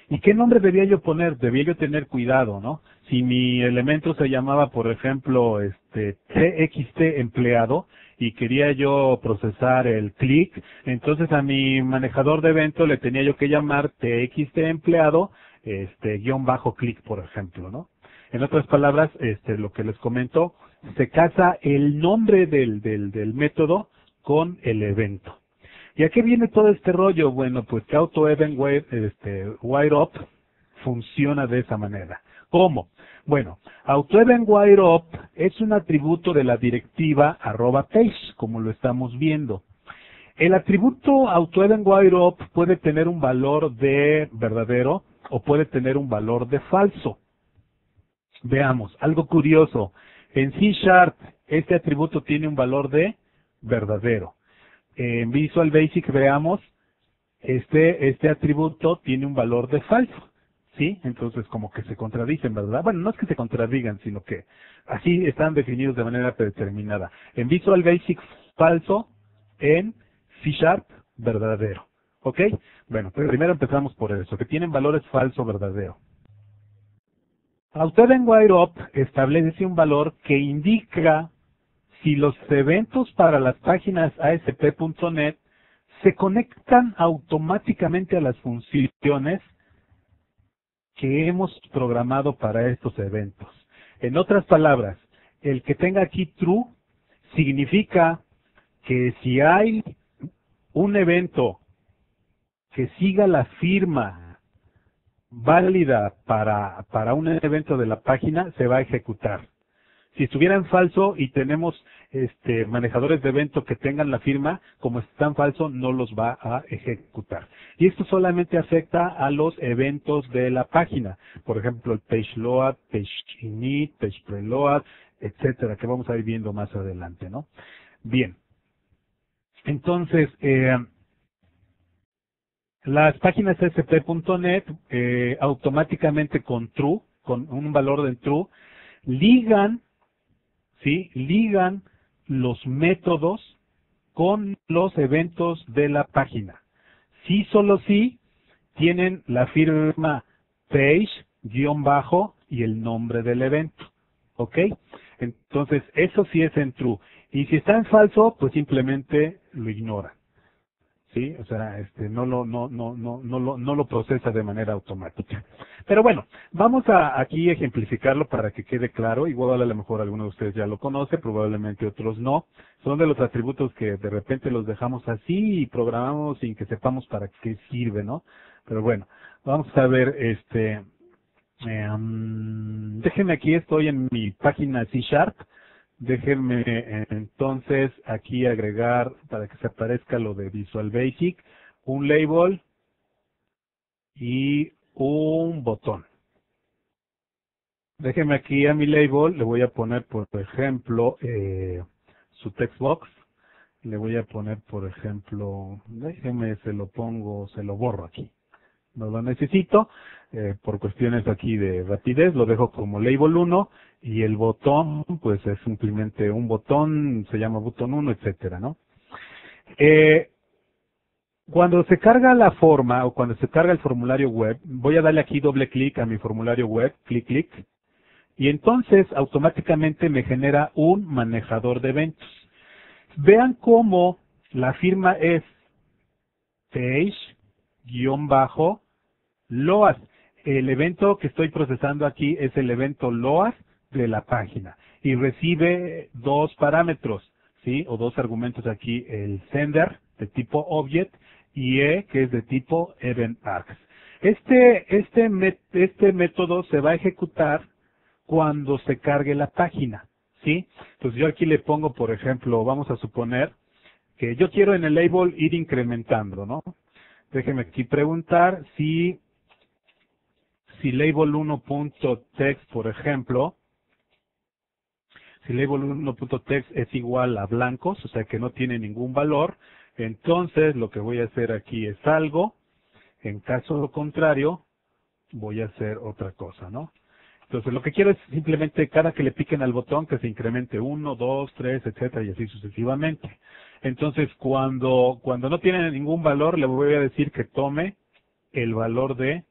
¿Y qué nombre debía yo poner? Debía yo tener cuidado, ¿no? Si mi elemento se llamaba, por ejemplo, txt empleado y quería yo procesar el click, entonces a mi manejador de evento le tenía yo que llamar txt empleado, _click, por ejemplo, ¿no? En otras palabras, lo que les comento, se casa el nombre del método con el evento. ¿Y a qué viene todo este rollo? Bueno, pues que AutoEventWriteUp funciona de esa manera. ¿Cómo? Bueno, AutoEventWriteUp es un atributo de la directiva @page, como lo estamos viendo. El atributo AutoEventWriteUp puede tener un valor de verdadero o puede tener un valor de falso. Veamos, algo curioso. En C# este atributo tiene un valor de verdadero. En Visual Basic, veamos, este atributo tiene un valor de falso, ¿sí? Entonces, como que se contradicen, ¿verdad? Bueno, no es que se contradigan, sino que así están definidos de manera predeterminada. En Visual Basic, falso, en C# verdadero, ¿ok? Bueno, pues primero empezamos por eso, que tienen valores falso, verdadero. AutoEventWriteUp establece un valor que indica si los eventos para las páginas ASP.NET se conectan automáticamente a las funciones que hemos programado para estos eventos. En otras palabras, el que tenga aquí true significa que si hay un evento que siga la firma válida para un evento de la página, se va a ejecutar. Si estuviera en falso y tenemos manejadores de evento que tengan la firma, como está en falso, no los va a ejecutar. Y esto solamente afecta a los eventos de la página. Por ejemplo, el page load, page init, page preload, etcétera, que vamos a ir viendo más adelante, ¿no? Bien. Entonces, las páginas ASP.NET automáticamente con true, con un valor de true, ligan los métodos con los eventos de la página. Sí, solo sí, tienen la firma page, y el nombre del evento. ¿Ok? Entonces, eso sí es en true. Y si está en falso, pues simplemente lo ignora. ¿sí? O sea, no lo procesa de manera automática. Pero bueno, vamos a aquí ejemplificarlo para que quede claro. Igual a lo mejor alguno de ustedes ya lo conoce, probablemente otros no. Son de los atributos que de repente los dejamos así y programamos sin que sepamos para qué sirve, ¿no? Pero bueno, vamos a ver, déjenme aquí, estoy en mi página C Sharp. Déjenme entonces aquí agregar, para que se aparezca lo de Visual Basic, un label y un botón. Déjenme aquí a mi label, le voy a poner, por ejemplo, su text box. Le voy a poner, por ejemplo, déjenme, se lo borro aquí. No lo necesito, por cuestiones aquí de rapidez, lo dejo como label 1 y el botón, pues es simplemente un botón, se llama botón 1, etcétera, ¿no? Cuando se carga la forma o cuando se carga el formulario web, voy a darle aquí doble clic a mi formulario web, clic, y entonces automáticamente me genera un manejador de eventos. Vean cómo la firma es page-load. El evento que estoy procesando aquí es el evento load de la página y recibe dos parámetros, ¿sí? O dos argumentos aquí, el sender de tipo object y que es de tipo event-args. Este método se va a ejecutar cuando se cargue la página, ¿sí? Entonces yo aquí le pongo, por ejemplo, vamos a suponer que yo quiero en el label ir incrementando, ¿no? Déjeme aquí preguntar si label 1.text, por ejemplo, si label 1.text es igual a blancos, o sea que no tiene ningún valor, entonces lo que voy a hacer aquí es algo, en caso contrario, voy a hacer otra cosa, ¿no? Entonces lo que quiero es simplemente cada que le piquen al botón que se incremente 1, 2, 3, etcétera, y así sucesivamente. Entonces cuando no tiene ningún valor, le voy a decir que tome el valor de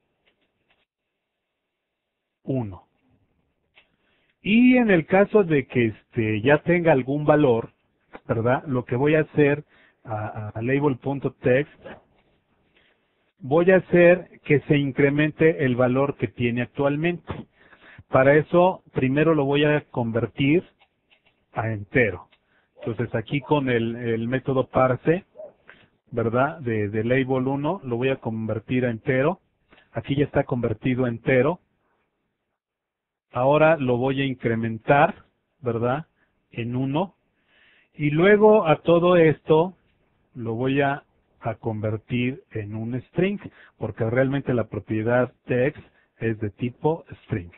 1. Y en el caso de que ya tenga algún valor, ¿verdad? Lo que voy a hacer a label.text, voy a hacer que se incremente el valor que tiene actualmente. Para eso, primero lo voy a convertir a entero. Entonces aquí con el método parse, ¿verdad? De label 1, lo voy a convertir a entero. Aquí ya está convertido a entero. Ahora lo voy a incrementar, ¿verdad? En 1. Y luego a todo esto lo voy a convertir en un string, porque realmente la propiedad text es de tipo string.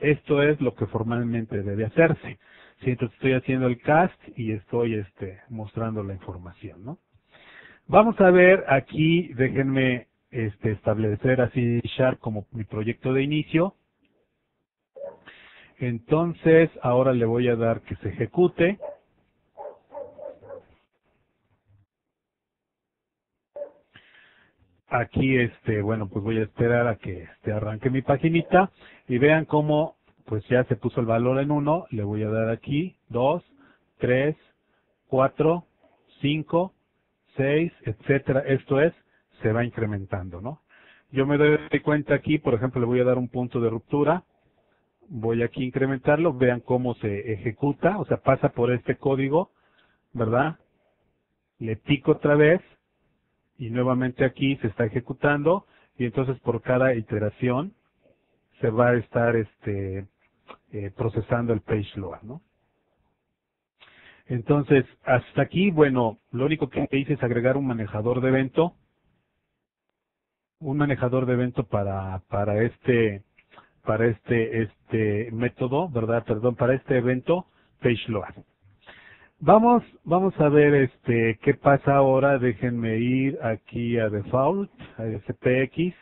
Esto es lo que formalmente debe hacerse. Sí, entonces estoy haciendo el cast y estoy mostrando la información, ¿no? Vamos a ver aquí, déjenme establecer así Sharp como mi proyecto de inicio. Entonces, ahora le voy a dar que se ejecute. Aquí, bueno, pues voy a esperar a que arranque mi paginita y vean cómo, pues ya se puso el valor en 1. Le voy a dar aquí 2, 3, 4, 5, 6, etcétera. Esto es, se va incrementando, ¿no? Yo me doy cuenta aquí, por ejemplo, le voy a dar un punto de ruptura. Voy aquí a incrementarlo, vean cómo se ejecuta, o sea, pasa por este código, ¿verdad? Le pico otra vez y nuevamente aquí se está ejecutando y entonces por cada iteración se va a estar procesando el page load, ¿no? Entonces, hasta aquí, bueno, lo único que hice es agregar un manejador de evento, para este método, ¿verdad? Perdón, para este evento page load. Vamos a ver qué pasa ahora. Déjenme ir aquí a default, a SPX,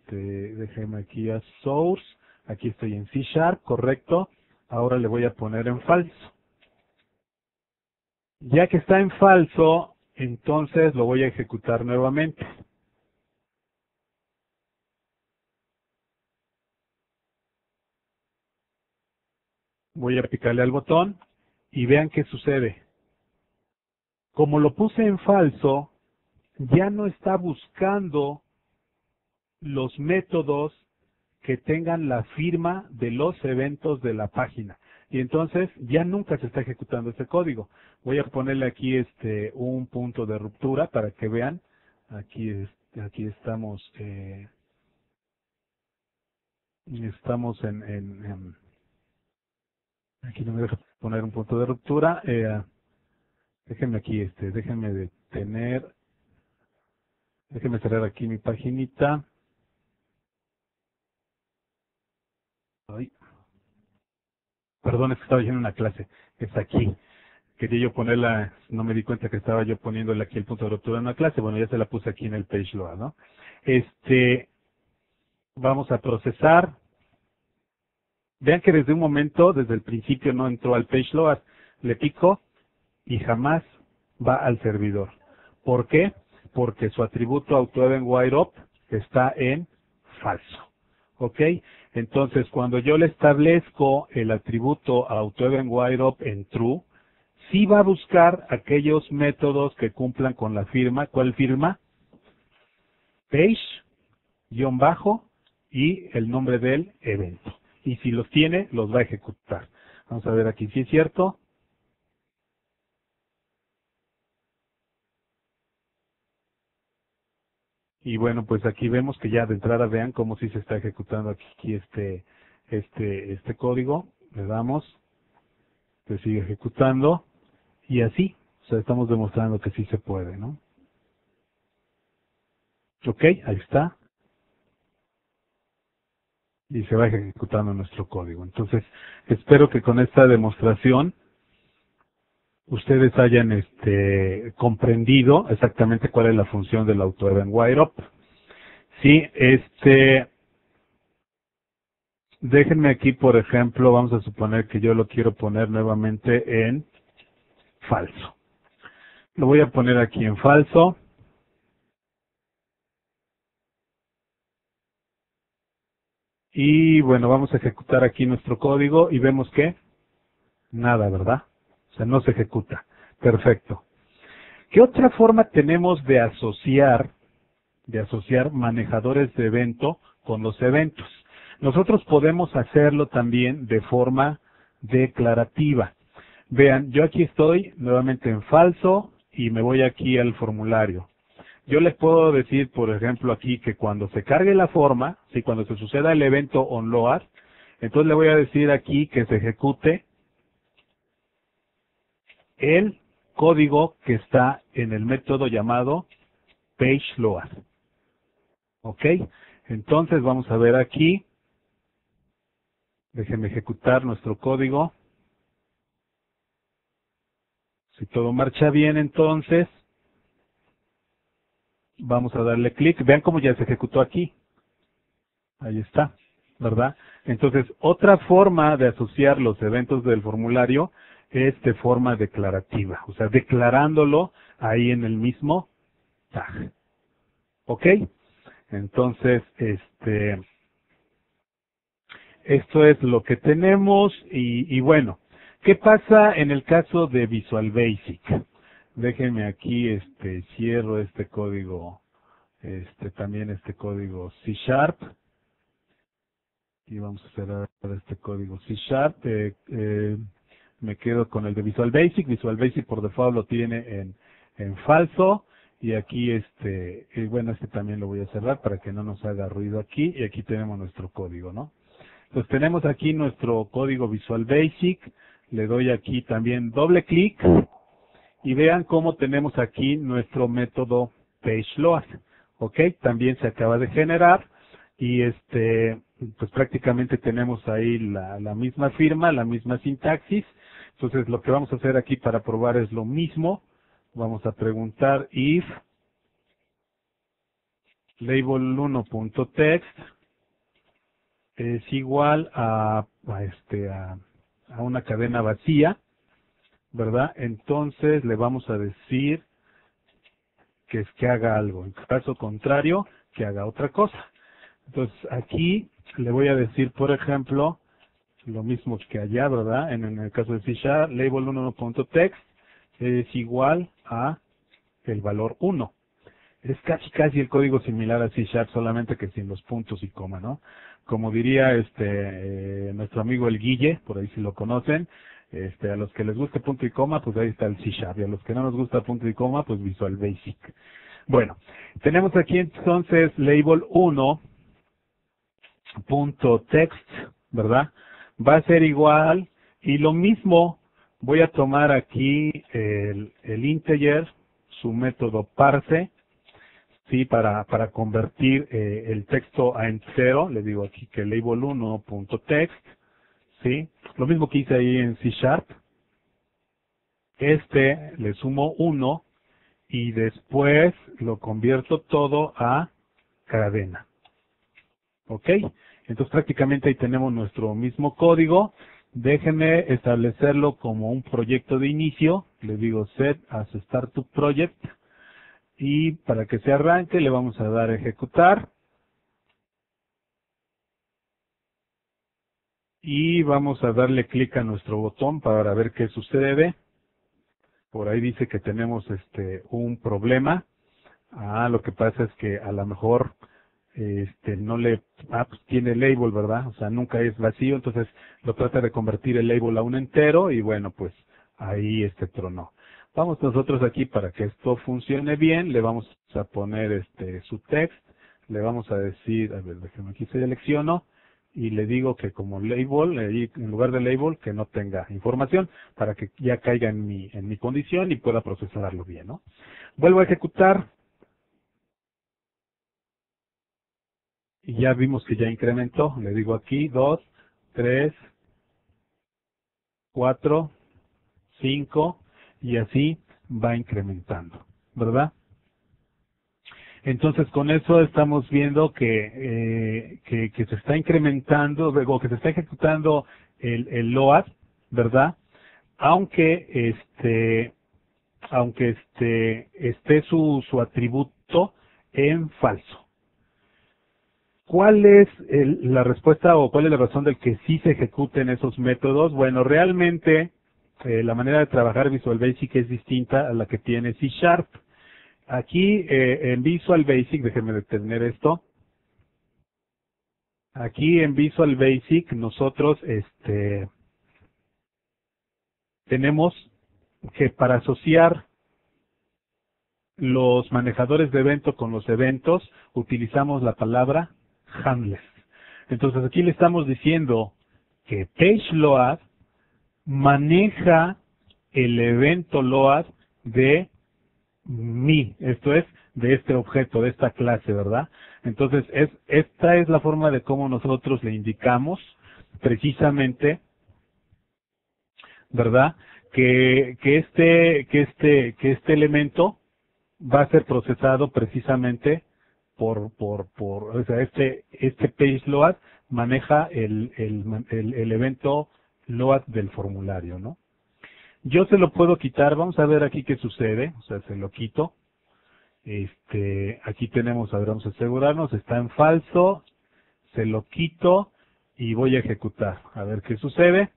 déjenme aquí a source, aquí estoy en C Sharp, correcto. Ahora le voy a poner en falso. Ya que está en falso, entonces lo voy a ejecutar nuevamente. Voy a picarle al botón y vean qué sucede. Como lo puse en falso, ya no está buscando los métodos que tengan la firma de los eventos de la página. Y entonces ya nunca se está ejecutando ese código. Voy a ponerle aquí un punto de ruptura para que vean. Aquí estamos aquí no me deja poner un punto de ruptura. Déjenme aquí déjenme cerrar aquí mi paginita. Ay, perdón, es que estaba yo en una clase. Es aquí. Quería yo ponerla, no me di cuenta que estaba yo poniéndole aquí el punto de ruptura en una clase. Bueno, ya se la puse aquí en el page load, ¿no? Vamos a procesar. Vean que desde un momento, desde el principio no entró al page load. Le pico y jamás va al servidor. ¿Por qué? Porque su atributo AutoEventWireUp está en falso. ¿Ok? Entonces, cuando yo le establezco el atributo AutoEventWireUp en true, sí va a buscar aquellos métodos que cumplan con la firma. ¿Cuál firma? Page, guión bajo, y el nombre del evento. Y si los tiene, los va a ejecutar. Vamos a ver aquí si es cierto. Y bueno, pues aquí vemos que ya de entrada vean cómo sí se está ejecutando aquí este código. Le damos, se sigue ejecutando y así, o sea, estamos demostrando que sí se puede, ¿no? Ok, ahí está. Y se va ejecutando nuestro código. Entonces, espero que con esta demostración ustedes hayan comprendido exactamente cuál es la función del AutoEventWireUp. Sí, déjenme aquí, por ejemplo, vamos a suponer que yo lo quiero poner nuevamente en falso. Lo voy a poner aquí en falso. Y bueno, vamos a ejecutar aquí nuestro código y vemos que nada, ¿verdad? O sea, no se ejecuta. Perfecto. ¿Qué otra forma tenemos de asociar manejadores de evento con los eventos? Nosotros podemos hacerlo también de forma declarativa. Vean, yo aquí estoy nuevamente en falso y me voy aquí al formulario. Yo les puedo decir, por ejemplo, aquí que cuando se cargue la forma, si cuando se suceda el evento onload, entonces le voy a decir aquí que se ejecute el código que está en el método llamado pageLoad. ¿Ok? Entonces vamos a ver aquí, déjenme ejecutar nuestro código. Si todo marcha bien, entonces vamos a darle clic. Vean cómo ya se ejecutó aquí. Ahí está, ¿verdad? Entonces, otra forma de asociar los eventos del formulario es de forma declarativa, o sea, declarándolo ahí en el mismo tag. ¿Ok? Entonces, esto es lo que tenemos y bueno, ¿qué pasa en el caso de Visual Basic? Déjenme aquí, cierro este código, también este código C#. Y vamos a cerrar este código C#. Me quedo con el de Visual Basic. Visual Basic por default lo tiene en falso. Y aquí bueno, también lo voy a cerrar para que no nos haga ruido aquí. Y aquí tenemos nuestro código, ¿no? Entonces tenemos aquí nuestro código Visual Basic. Le doy aquí también doble clic. Y vean cómo tenemos aquí nuestro método pageLoad. ¿Ok? También se acaba de generar. Y pues prácticamente tenemos ahí la misma firma, la misma sintaxis. Entonces lo que vamos a hacer aquí para probar es lo mismo. Vamos a preguntar if label1.text es igual a una cadena vacía, ¿verdad? Entonces le vamos a decir que haga algo. En caso contrario, que haga otra cosa. Entonces aquí le voy a decir, por ejemplo, lo mismo que allá, ¿verdad? En el caso de C#, label1.text es igual a el valor 1. Es casi el código similar a C#, solamente que sin los puntos y coma, ¿no? Como diría nuestro amigo el Guille, por ahí si lo conocen, a los que les guste punto y coma, pues ahí está el C#, y a los que no nos gusta punto y coma, pues Visual Basic. Bueno, tenemos aquí entonces label 1.text, ¿verdad? Va a ser igual, y lo mismo, voy a tomar aquí el integer, su método parse, sí, para convertir el texto a entero. Le digo aquí que label1.text, sí, lo mismo que hice ahí en C#, le sumo 1 y después lo convierto todo a cadena. ¿Ok? Entonces prácticamente ahí tenemos nuestro mismo código. Déjenme establecerlo como un proyecto de inicio. Le digo set as start to project. Y para que se arranque le vamos a dar a ejecutar. Y vamos a darle clic a nuestro botón para ver qué sucede. Por ahí dice que tenemos un problema. Lo que pasa es que a lo mejor no le pues tiene label, ¿verdad? O sea, nunca es vacío, entonces lo trata de convertir el label a un entero y bueno, pues ahí tronó. Vamos nosotros aquí para que esto funcione bien, le vamos a poner su text, le vamos a decir, a ver, déjame aquí selecciono y le digo que como label, ahí en lugar de label, que no tenga información para que ya caiga en mi condición y pueda procesarlo bien, ¿no? Vuelvo a ejecutar. Y ya vimos que ya incrementó. Le digo aquí 2, 3, 4, 5 y así va incrementando, ¿verdad? Entonces con eso estamos viendo que se está incrementando, o que se está ejecutando el load, ¿verdad? Aunque esté su atributo en falso. ¿Cuál es la respuesta o cuál es la razón del que sí se ejecuten esos métodos? Bueno, realmente la manera de trabajar Visual Basic es distinta a la que tiene C#. Aquí en Visual Basic, déjenme detener esto. Aquí en Visual Basic nosotros tenemos que para asociar los manejadores de evento con los eventos utilizamos la palabra handless. Entonces aquí le estamos diciendo que PageLoad maneja el evento load de esto es, de este objeto, de esta clase, ¿verdad? Entonces esta es la forma de cómo nosotros le indicamos precisamente, ¿verdad? Que este elemento va a ser procesado precisamente o sea, este page load maneja el evento load del formulario, ¿no? Yo se lo puedo quitar, vamos a ver aquí qué sucede, o sea, se lo quito. Aquí tenemos, a ver, vamos a asegurarnos, está en falso, se lo quito y voy a ejecutar, a ver qué sucede.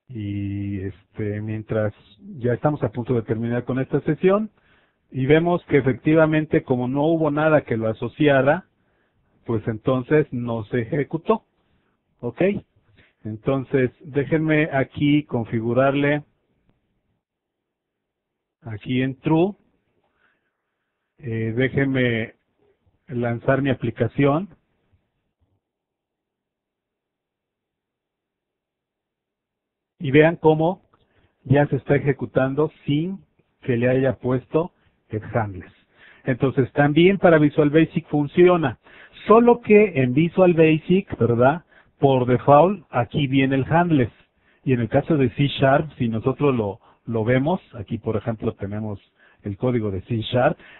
Y mientras ya estamos a punto de terminar con esta sesión, y vemos que efectivamente como no hubo nada que lo asociara, pues entonces no se ejecutó. ¿Ok? Entonces déjenme aquí configurarle aquí en true, déjenme lanzar mi aplicación y vean cómo ya se está ejecutando sin que le haya puesto el handless. Entonces también para Visual Basic funciona, solo que en Visual Basic, ¿verdad? Por default aquí viene el handless. Y en el caso de C#, si nosotros lo vemos, aquí por ejemplo tenemos el código de C#,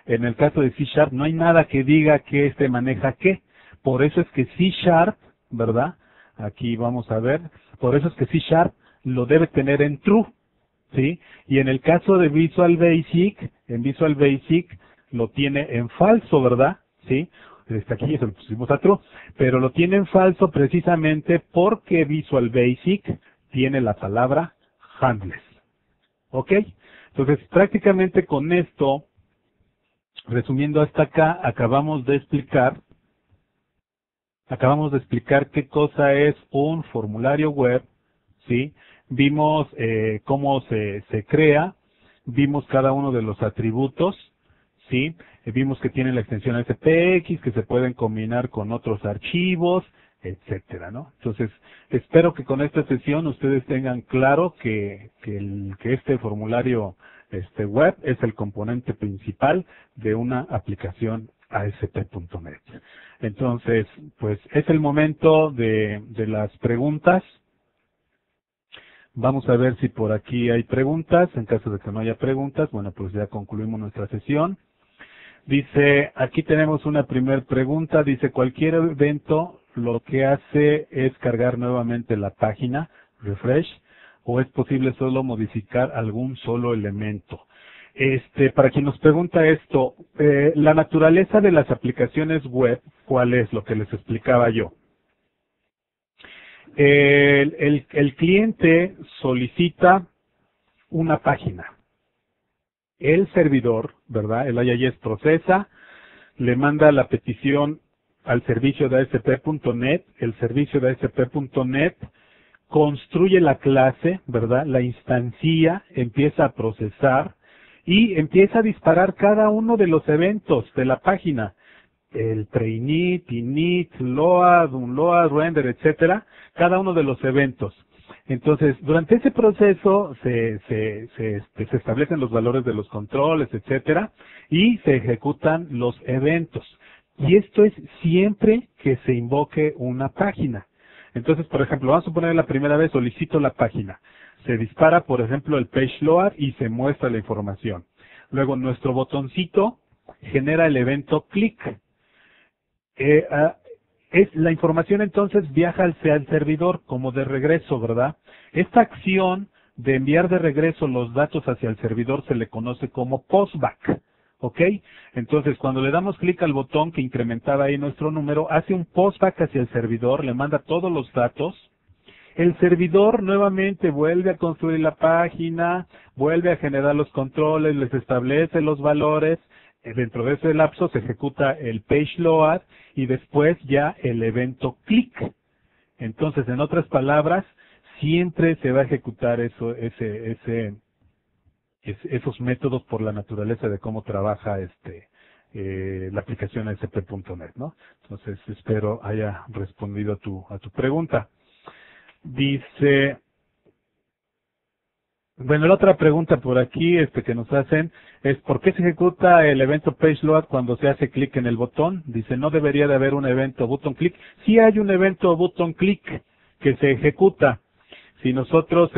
en el caso de C# no hay nada que diga que maneja qué. Por eso es que C#, ¿verdad? Aquí vamos a ver, por eso es que C# lo debe tener en true. ¿Sí? Y en el caso de Visual Basic, en Visual Basic lo tiene en falso, ¿verdad? ¿Sí? Aquí ya se lo pusimos a true, pero lo tiene en falso precisamente porque Visual Basic tiene la palabra handless. ¿Ok? Entonces, prácticamente con esto resumiendo hasta acá, acabamos de explicar qué cosa es un formulario web, ¿sí? Vimos cómo se crea, vimos cada uno de los atributos, ¿sí? Vimos que tiene la extensión SPX, que se pueden combinar con otros archivos, etcétera, ¿no? Entonces, espero que con esta sesión ustedes tengan claro que este formulario web es el componente principal de una aplicación ASP.NET. Entonces, pues es el momento de las preguntas. Vamos a ver si por aquí hay preguntas. En caso de que no haya preguntas, bueno, pues ya concluimos nuestra sesión. Dice, aquí tenemos una primer pregunta. Dice, cualquier evento lo que hace es cargar nuevamente la página, refresh, o es posible solo modificar algún solo elemento. Para quien nos pregunta esto, la naturaleza de las aplicaciones web, ¿cuál es? Lo que les explicaba yo. El cliente solicita una página. El servidor, ¿verdad? El IIS procesa, le manda la petición al servicio de ASP.NET, el servicio de ASP.NET construye la clase, ¿verdad? La instancia, empieza a procesar y empieza a disparar cada uno de los eventos de la página. El pre-init, init, load, unload, render, etcétera, cada uno de los eventos. Entonces, durante ese proceso se establecen los valores de los controles, etcétera, y se ejecutan los eventos. Y esto es siempre que se invoque una página. Entonces, por ejemplo, vamos a suponer la primera vez solicito la página. Se dispara, por ejemplo, el page load y se muestra la información. Luego, nuestro botoncito genera el evento click. La información entonces viaja hacia el servidor como de regreso, ¿verdad? Esta acción de enviar de regreso los datos hacia el servidor se le conoce como postback, ¿ok? Entonces, cuando le damos clic al botón que incrementaba ahí nuestro número, hace un postback hacia el servidor, le manda todos los datos. El servidor nuevamente vuelve a construir la página, vuelve a generar los controles, les establece los valores. Dentro de ese lapso se ejecuta el page load y después ya el evento click. Entonces, en otras palabras, siempre se va a ejecutar esos métodos por la naturaleza de cómo trabaja la aplicación ASP.NET, ¿no? Entonces, espero haya respondido a tu pregunta. Dice, bueno, la otra pregunta por aquí que nos hacen es ¿por qué se ejecuta el evento PageLoad cuando se hace clic en el botón? Dice, ¿no debería de haber un evento button click? Sí hay un evento button click que se ejecuta. Si nosotros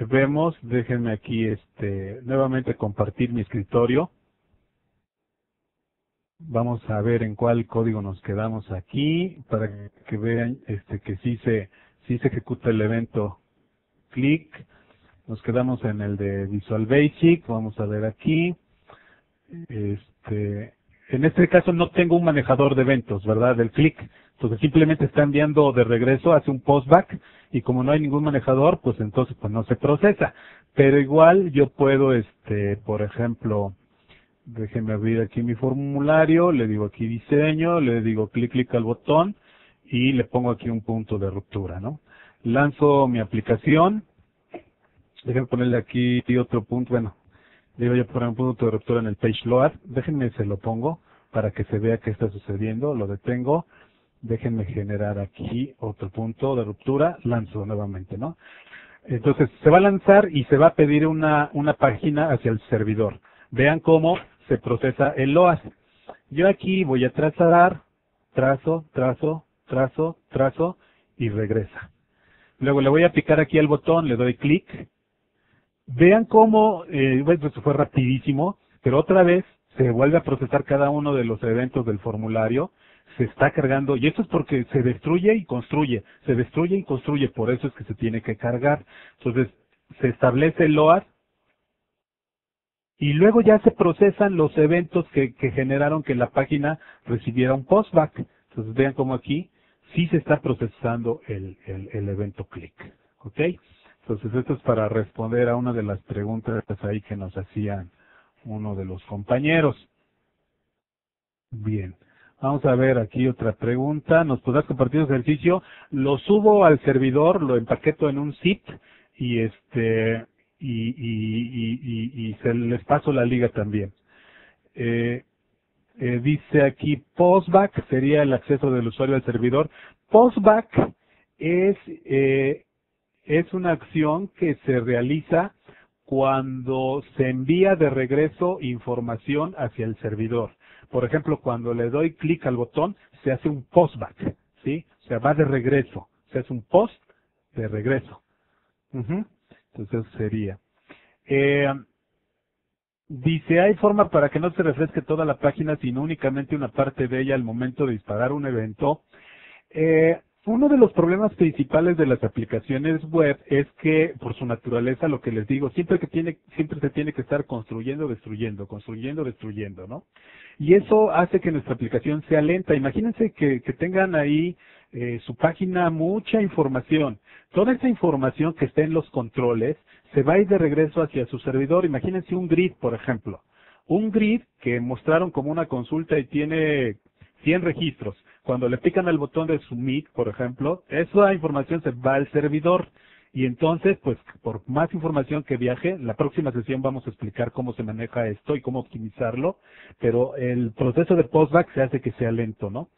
vemos, déjenme aquí nuevamente compartir mi escritorio. Vamos a ver en cuál código nos quedamos aquí para que vean que sí se ejecuta el evento click. Nos quedamos en el de Visual Basic, vamos a ver aquí. En este caso no tengo un manejador de eventos, ¿verdad? Del click. Entonces simplemente está enviando de regreso, hace un postback y como no hay ningún manejador, pues entonces pues no se procesa. Pero igual yo puedo, por ejemplo, déjenme abrir aquí mi formulario, le digo aquí diseño, le digo clic al botón y le pongo aquí un punto de ruptura, ¿no? Lanzo mi aplicación. Déjenme ponerle aquí otro punto, bueno, le voy a poner un punto de ruptura en el page load. Déjenme se lo pongo para que se vea qué está sucediendo. Lo detengo. Déjenme generar aquí otro punto de ruptura. Lanzo nuevamente, ¿no? Entonces se va a lanzar y se va a pedir una página hacia el servidor. Vean cómo se procesa el load. Yo aquí voy a trazar, trazo y regresa. Luego le voy a picar aquí al botón, le doy clic. Vean cómo, bueno, esto fue rapidísimo, pero otra vez se vuelve a procesar cada uno de los eventos del formulario, se está cargando, y esto es porque se destruye y construye, por eso es que se tiene que cargar. Entonces, se establece el load, y luego ya se procesan los eventos que generaron que la página recibiera un postback. Entonces, vean cómo aquí sí se está procesando el evento click, ¿ok? Entonces, esto es para responder a una de las preguntas ahí que nos hacían uno de los compañeros. Bien. Vamos a ver aquí otra pregunta. ¿Nos podrás compartir el ejercicio? Lo subo al servidor, lo empaqueto en un zip y y se les paso la liga también. Eh, dice aquí postback sería el acceso del usuario al servidor. Postback es eh, es una acción que se realiza cuando se envía de regreso información hacia el servidor. Por ejemplo, cuando le doy clic al botón, se hace un postback, ¿sí? O sea, va de regreso. Se hace un post de regreso. Ujú. Entonces eso sería. Eh, Dice, ¿hay forma para que no se refresque toda la página, sino únicamente una parte de ella al momento de disparar un evento? Uno de los problemas principales de las aplicaciones web es que, por su naturaleza, lo que les digo, siempre se tiene que estar construyendo, destruyendo, ¿no? Y eso hace que nuestra aplicación sea lenta. Imagínense que tengan ahí su página mucha información. Toda esa información que está en los controles se va a ir de regreso hacia su servidor. Imagínense un grid, por ejemplo. Un grid que mostraron como una consulta y tiene 100 registros. Cuando le pican al botón de Submit, por ejemplo, esa información se va al servidor. Y entonces, pues, por más información que viaje, la próxima sesión vamos a explicar cómo se maneja esto y cómo optimizarlo, pero el proceso de postback se hace que sea lento, ¿no?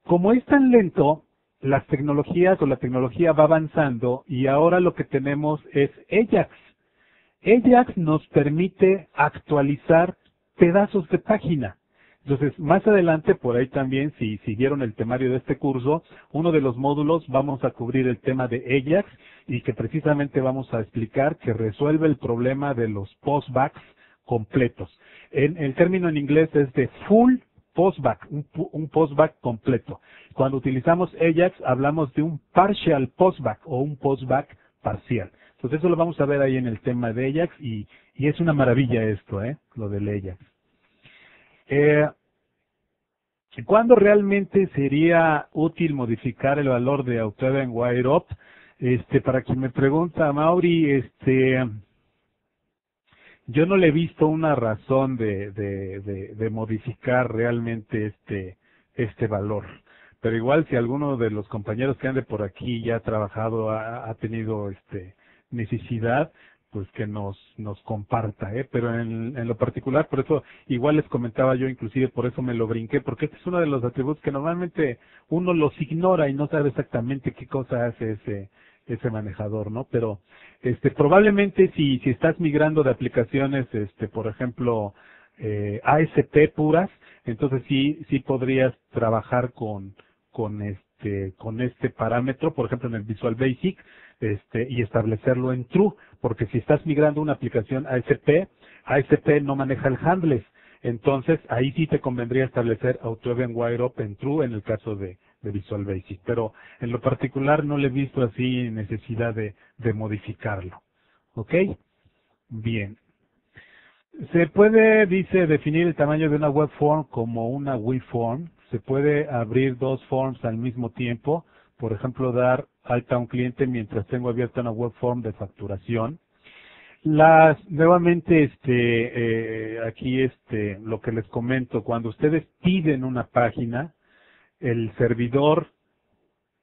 Como es tan lento, las tecnologías o la tecnología va avanzando y ahora lo que tenemos es Ajax. Ajax nos permite actualizar pedazos de página. Entonces, más adelante, por ahí también, si siguieron el temario de este curso, uno de los módulos vamos a cubrir el tema de Ajax y que precisamente vamos a explicar que resuelve el problema de los postbacks completos. El término en inglés es de full postback, un postback completo. Cuando utilizamos Ajax hablamos de un partial postback o un postback parcial. Entonces eso lo vamos a ver ahí en el tema de Ajax y es una maravilla esto, lo del Ajax. ¿Cuándo realmente sería útil modificar el valor de AutoEvent WireUp? Para quien me pregunta, Mauri, yo no le he visto una razón de modificar realmente este valor. Pero igual si alguno de los compañeros que ande por aquí ya ha trabajado, ha tenido necesidad, pues que nos comparta, pero en lo particular, por eso igual les comentaba yo, inclusive por eso me lo brinqué, porque este es uno de los atributos que normalmente uno los ignora y no sabe exactamente qué cosa hace ese manejador, ¿no? Pero probablemente si estás migrando de aplicaciones, por ejemplo, ASP puras, entonces sí podrías trabajar con este parámetro, por ejemplo en el Visual Basic, y establecerlo en true, porque si estás migrando una aplicación ASP no maneja el handless, entonces ahí sí te convendría establecer AutoEvent WireUp en true en el caso de Visual Basic, pero en lo particular no le he visto así necesidad de modificarlo. ¿Ok? Bien. Se puede, dice, definir el tamaño de una web form como una WeForm. Se puede abrir dos forms al mismo tiempo. Por ejemplo, dar alta a un cliente mientras tengo abierta una web form de facturación. Nuevamente, aquí lo que les comento, cuando ustedes piden una página, el servidor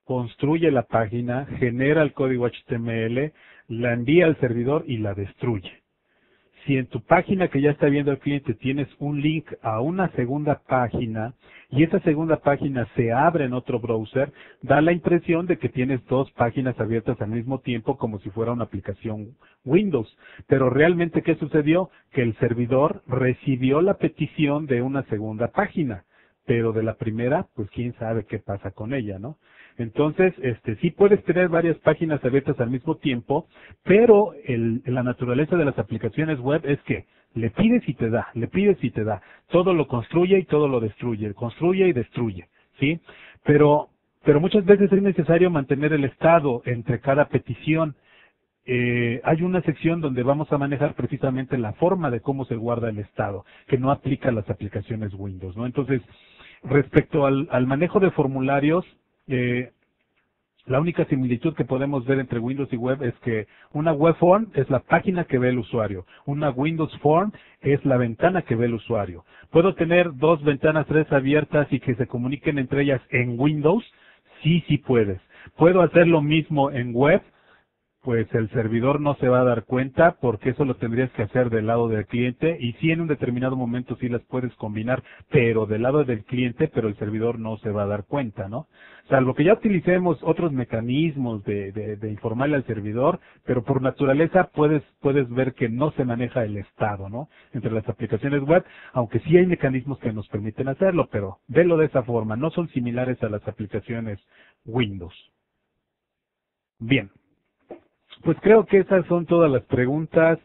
construye la página, genera el código HTML, la envía al servidor y la destruye. Si en tu página que ya está viendo el cliente tienes un link a una segunda página y esa segunda página se abre en otro browser, da la impresión de que tienes dos páginas abiertas al mismo tiempo como si fuera una aplicación Windows. Pero realmente, ¿qué sucedió? Que el servidor recibió la petición de una segunda página, pero de la primera, pues quién sabe qué pasa con ella, ¿no? Entonces, sí puedes tener varias páginas abiertas al mismo tiempo, pero la naturaleza de las aplicaciones web es que le pides y te da, le pides y te da. Todo lo construye y todo lo destruye, construye y destruye, ¿sí? Pero muchas veces es necesario mantener el estado entre cada petición. Hay una sección donde vamos a manejar precisamente la forma de cómo se guarda el estado, que no aplica a las aplicaciones Windows, ¿no? Entonces, respecto al manejo de formularios, La única similitud que podemos ver entre Windows y web es que una web form es la página que ve el usuario. Una Windows form es la ventana que ve el usuario. ¿Puedo tener 2 ventanas, 3 abiertas y que se comuniquen entre ellas en Windows? Sí, sí puedes. ¿Puedo hacer lo mismo en web? Pues el servidor no se va a dar cuenta porque eso lo tendrías que hacer del lado del cliente y sí en un determinado momento sí las puedes combinar, pero del lado del cliente, pero el servidor no se va a dar cuenta, ¿no? Salvo que ya utilicemos otros mecanismos de informarle al servidor, pero por naturaleza puedes ver que no se maneja el estado, ¿no? Entre las aplicaciones web, aunque sí hay mecanismos que nos permiten hacerlo, pero velo de esa forma, no son similares a las aplicaciones Windows. Bien. Pues creo que esas son todas las preguntas.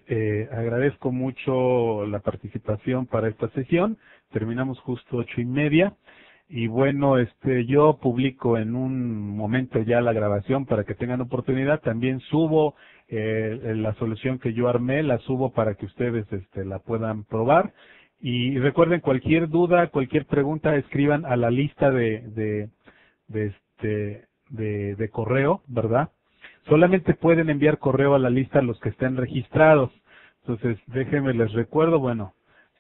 Agradezco mucho la participación para esta sesión. Terminamos justo 8:30. Y bueno, yo publico en un momento ya la grabación para que tengan oportunidad. También subo la solución que yo armé, la subo para que ustedes la puedan probar. Y recuerden, cualquier duda, cualquier pregunta, escriban a la lista de correo, ¿verdad? Solamente pueden enviar correo a la lista los que estén registrados. Entonces, déjenme les recuerdo, bueno,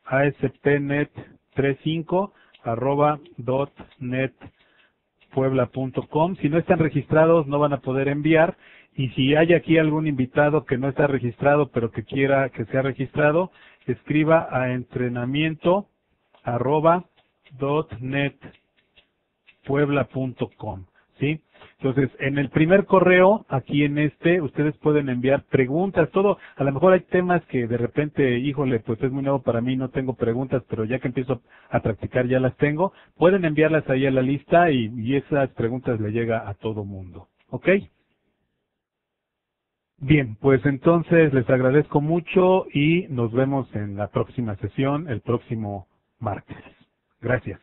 aspnet35@.netpuebla.com. Si no están registrados, no van a poder enviar. Y si hay aquí algún invitado que no está registrado, pero que quiera que sea registrado, escriba a entrenamiento@.netpuebla.com. ¿Sí? Entonces, en el primer correo, aquí en ustedes pueden enviar preguntas, todo. A lo mejor hay temas que de repente, híjole, pues es muy nuevo para mí, no tengo preguntas, pero ya que empiezo a practicar ya las tengo. Pueden enviarlas ahí a la lista y esas preguntas le llega a todo mundo. ¿Ok? Bien, pues entonces les agradezco mucho y nos vemos en la próxima sesión, el próximo martes. Gracias.